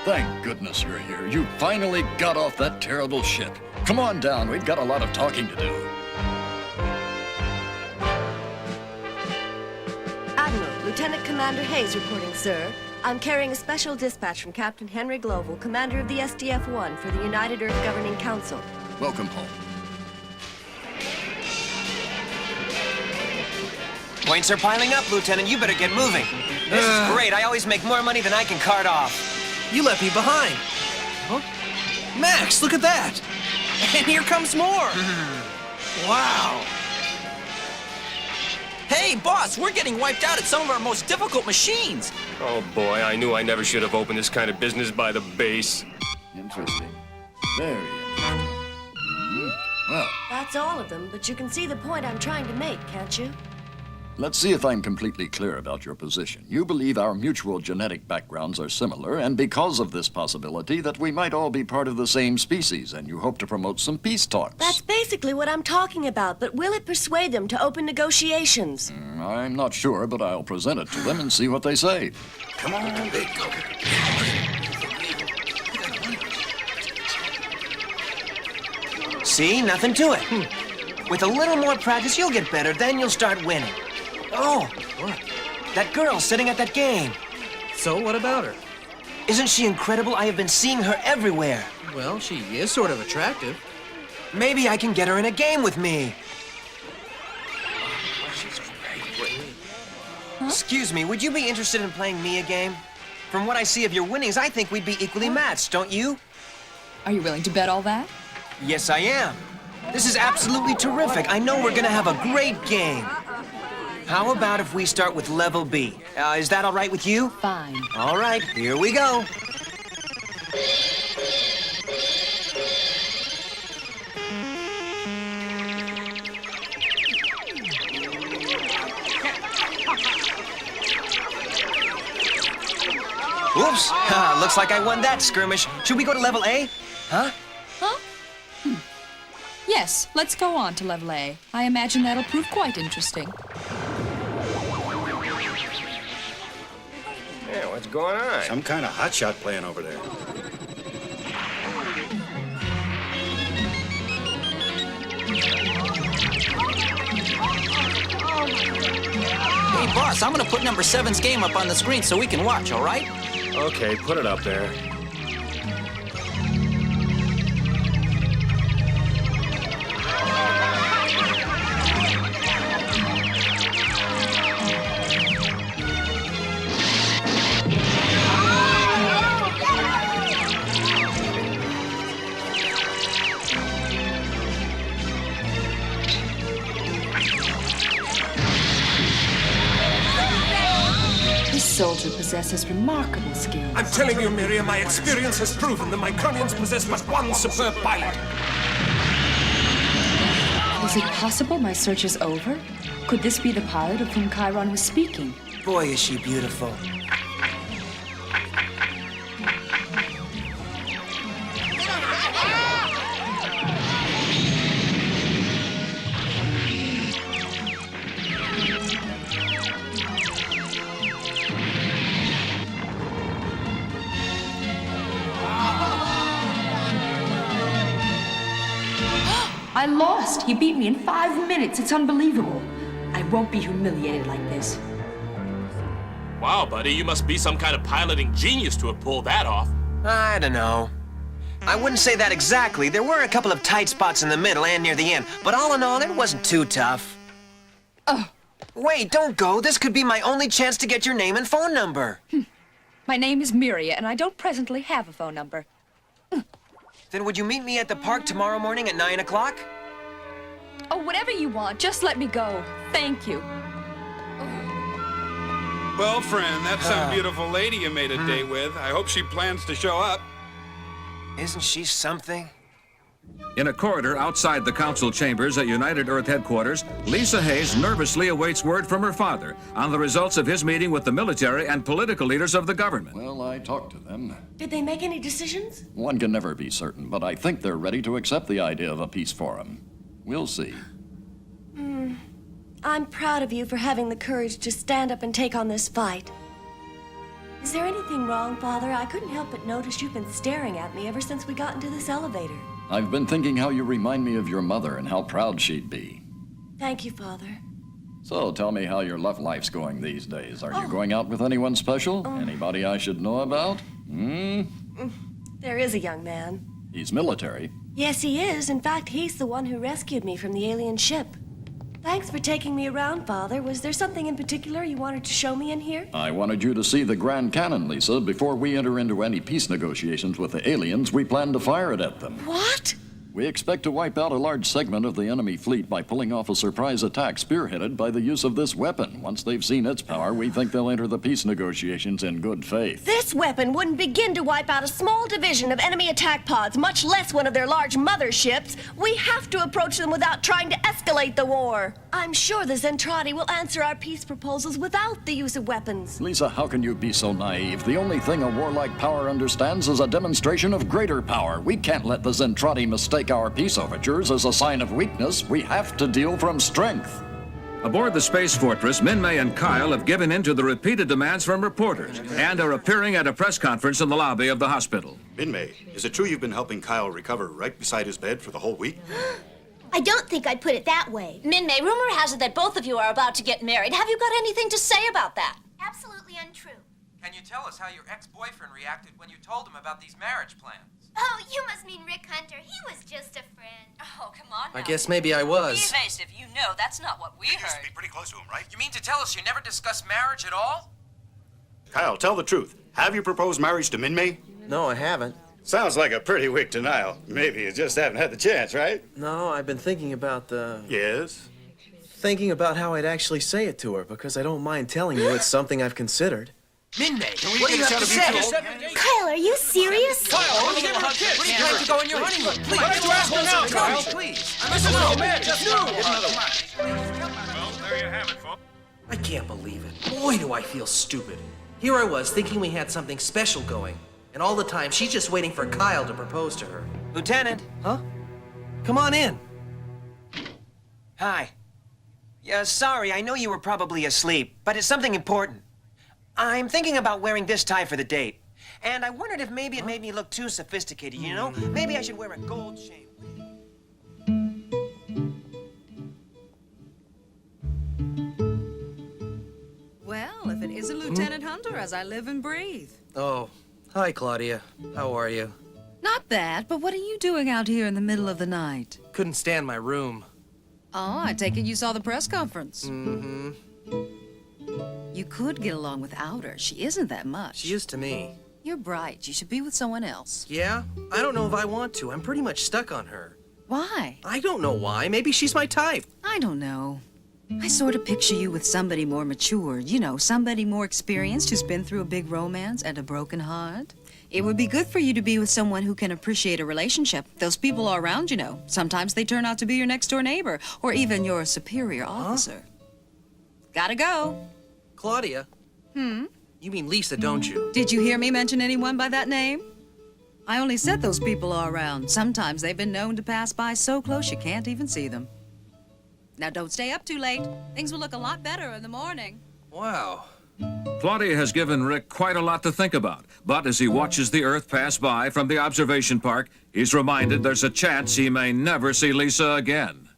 Thank goodness you're here. You finally got off that terrible ship. Come on down. We've got a lot of talking to do. Admiral, Lieutenant Commander Hayes reporting, sir. I'm carrying a special dispatch from Captain Henry Global, commander of the SDF-1 for the United Earth Governing Council. Welcome home. Points are piling up, Lieutenant. You better get moving. This is great. I always make more money than I can cart off. You left me behind. Huh? Max, look at that. And here comes more. Wow. Hey, boss, we're getting wiped out at some of our most difficult machines. Oh boy, I knew I never should have opened this kind of business by the base. Interesting. Very interesting. Well, That's all of them, but you can see the point I'm trying to make, can't you? let's see if I'm completely clear about your position. You believe our mutual genetic backgrounds are similar, and because of this possibility that we might all be part of the same species, and you hope to promote some peace talks. That's basically what I'm talking about, but will it persuade them to open negotiations? I'm not sure, but I'll present it to them and see what they say. Come on, big go. See? Nothing to it. With a little more practice, you'll get better. Then you'll start winning. Oh, what? That girl sitting at that game. So, what about her? Isn't she incredible? I have been seeing her everywhere. Well, she is sort of attractive. Maybe I can get her in a game with me. Excuse me, would you be interested in playing me a game? From what I see of your winnings, I think we'd be equally matched, don't you? Are you willing to bet all that? Yes, I am. This is absolutely terrific. I know we're gonna have a great game. How about if we start with level B? Is that all right with you? Fine. All right, here we go. Oops, looks like I won that skirmish. Should we go to level A? Huh? Huh? Yes, let's go on to level A. I imagine that'll prove quite interesting. Yeah, what's going on? Some kind of hotshot playing over there. Hey, boss, I'm gonna put number 7's game up on the screen so we can watch, all right? Okay, put it up there. This soldier possesses remarkable skills. I'm telling you, Miriam, my experience has proven the Micronians possess but one superb pilot. Is it possible my search is over? Could this be the pilot of whom Chiron was speaking? Boy, is she beautiful. I lost! He beat me in 5 minutes. It's unbelievable. I won't be humiliated like this. Wow, buddy, you must be some kind of piloting genius to have pulled that off. I don't know. I wouldn't say that exactly. There were a couple of tight spots in the middle and near the end, but all in all, it wasn't too tough. Oh. Wait, don't go. This could be my only chance to get your name and phone number. My name is Miria, and I don't presently have a phone number. Then would you meet me at the park tomorrow morning at 9 o'clock? Oh, whatever you want. Just let me go. Thank you. Well, friend, that's some beautiful lady you made a date with. I hope she plans to show up. Isn't she something? In a corridor outside the council chambers at United Earth headquarters, Lisa Hayes nervously awaits word from her father on the results of his meeting with the military and political leaders of the government. Well, I talked to them. Did they make any decisions? One can never be certain, but I think they're ready to accept the idea of a peace forum. We'll see. I'm proud of you for having the courage to stand up and take on this fight. Is there anything wrong, Father? I couldn't help but notice you've been staring at me ever since we got into this elevator. I've been thinking how you remind me of your mother and how proud she'd be. Thank you, Father. So tell me how your love life's going these days. Are you going out with anyone special? Anybody I should know about? There is a young man. He's military. Yes, he is. In fact, he's the one who rescued me from the alien ship. Thanks for taking me around, Father. Was there something in particular you wanted to show me in here? I wanted you to see the Grand Cannon, Lisa. Before we enter into any peace negotiations with the aliens, we plan to fire it at them. What? We expect to wipe out a large segment of the enemy fleet by pulling off a surprise attack spearheaded by the use of this weapon. Once they've seen its power, we think they'll enter the peace negotiations in good faith. This weapon wouldn't begin to wipe out a small division of enemy attack pods, much less one of their large motherships. We have to approach them without trying to escalate the war. I'm sure the Zentradi will answer our peace proposals without the use of weapons. Lisa, how can you be so naive? The only thing a warlike power understands is a demonstration of greater power. We can't let the Zentradi mistake our peace overtures as a sign of weakness. We have to deal from strength. Aboard the Space Fortress, Min-May and Kyle have given in to the repeated demands from reporters and are appearing at a press conference in the lobby of the hospital. Min-May, is it true you've been helping Kyle recover right beside his bed for the whole week? I don't think I'd put it that way. Min-May, rumor has it that both of you are about to get married. Have you got anything to say about that? Absolutely untrue. Can you tell us how your ex-boyfriend reacted when you told him about these marriage plans? Oh, you must mean Rick Hunter. He was just a friend. Oh, come on now. I guess maybe I was. Be evasive. You know that's not what we heard. Be pretty close to him, right? You mean to tell us you never discussed marriage at all? Kyle, tell the truth. Have you proposed marriage to Min-May? No, I haven't. Sounds like a pretty weak denial. Maybe you just haven't had the chance, right? No, I've been thinking about Yes? Thinking about how I'd actually say it to her, because I don't mind telling you it's something I've considered. Min-May, what do you have to say? Kyle, are you serious? Kyle, what are you planning to go on your honeymoon? Please, Why don't you ask her now, Kyle? Please. This is romantic. Well, there you have it, folks. I can't believe it. Boy, do I feel stupid. Here I was thinking we had something special going, and all the time she's just waiting for Kyle to propose to her. Lieutenant. Huh? Come on in. Hi. Yeah, sorry, I know you were probably asleep, but it's something important. I'm thinking about wearing this tie for the date. And I wondered if maybe it made me look too sophisticated, you know? Maybe I should wear a gold chain. Well, if it isn't Lieutenant Hunter, as I live and breathe. Oh, hi, Claudia. How are you? Not bad, but what are you doing out here in the middle of the night? Couldn't stand my room. Oh, I take it you saw the press conference. Mm-hmm. You could get along without her. She isn't that much. She is to me. You're bright. You should be with someone else. Yeah? I don't know if I want to. I'm pretty much stuck on her. Why? I don't know why. Maybe she's my type. I don't know. I sort of picture you with somebody more mature. You know, somebody more experienced who's been through a big romance and a broken heart. It would be good for you to be with someone who can appreciate a relationship. Those people are around, you know. Sometimes they turn out to be your next-door neighbor or even your superior officer. Gotta go. Claudia? You mean Lisa, don't you? Did you hear me mention anyone by that name? I only said those people are around. Sometimes they've been known to pass by so close you can't even see them. Now don't stay up too late. Things will look a lot better in the morning. Wow. Claudia has given Rick quite a lot to think about, but as he watches the Earth pass by from the observation park, he's reminded there's a chance he may never see Lisa again.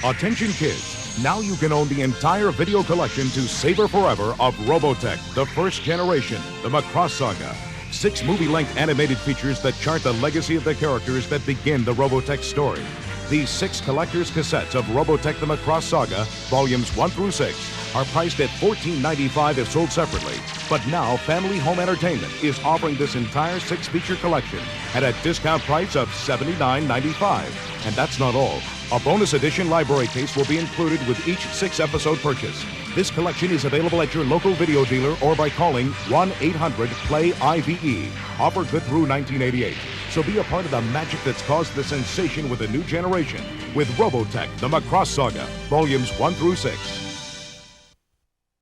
Attention kids, now you can own the entire video collection to savor forever of Robotech, the first generation, the Macross Saga. 6 movie-length animated features that chart the legacy of the characters that begin the Robotech story. These 6 collector's cassettes of Robotech the Macross Saga, volumes 1 through 6, are priced at $14.95 if sold separately. But now Family Home Entertainment is offering this entire 6-feature collection at a discount price of $79.95. And that's not all. A bonus edition library case will be included with each 6-episode purchase. This collection is available at your local video dealer or by calling 1-800-PLAY-IVE. Offer good through 1988. So be a part of the magic that's caused the sensation with a new generation with Robotech, the Macross Saga, volumes 1 through 6.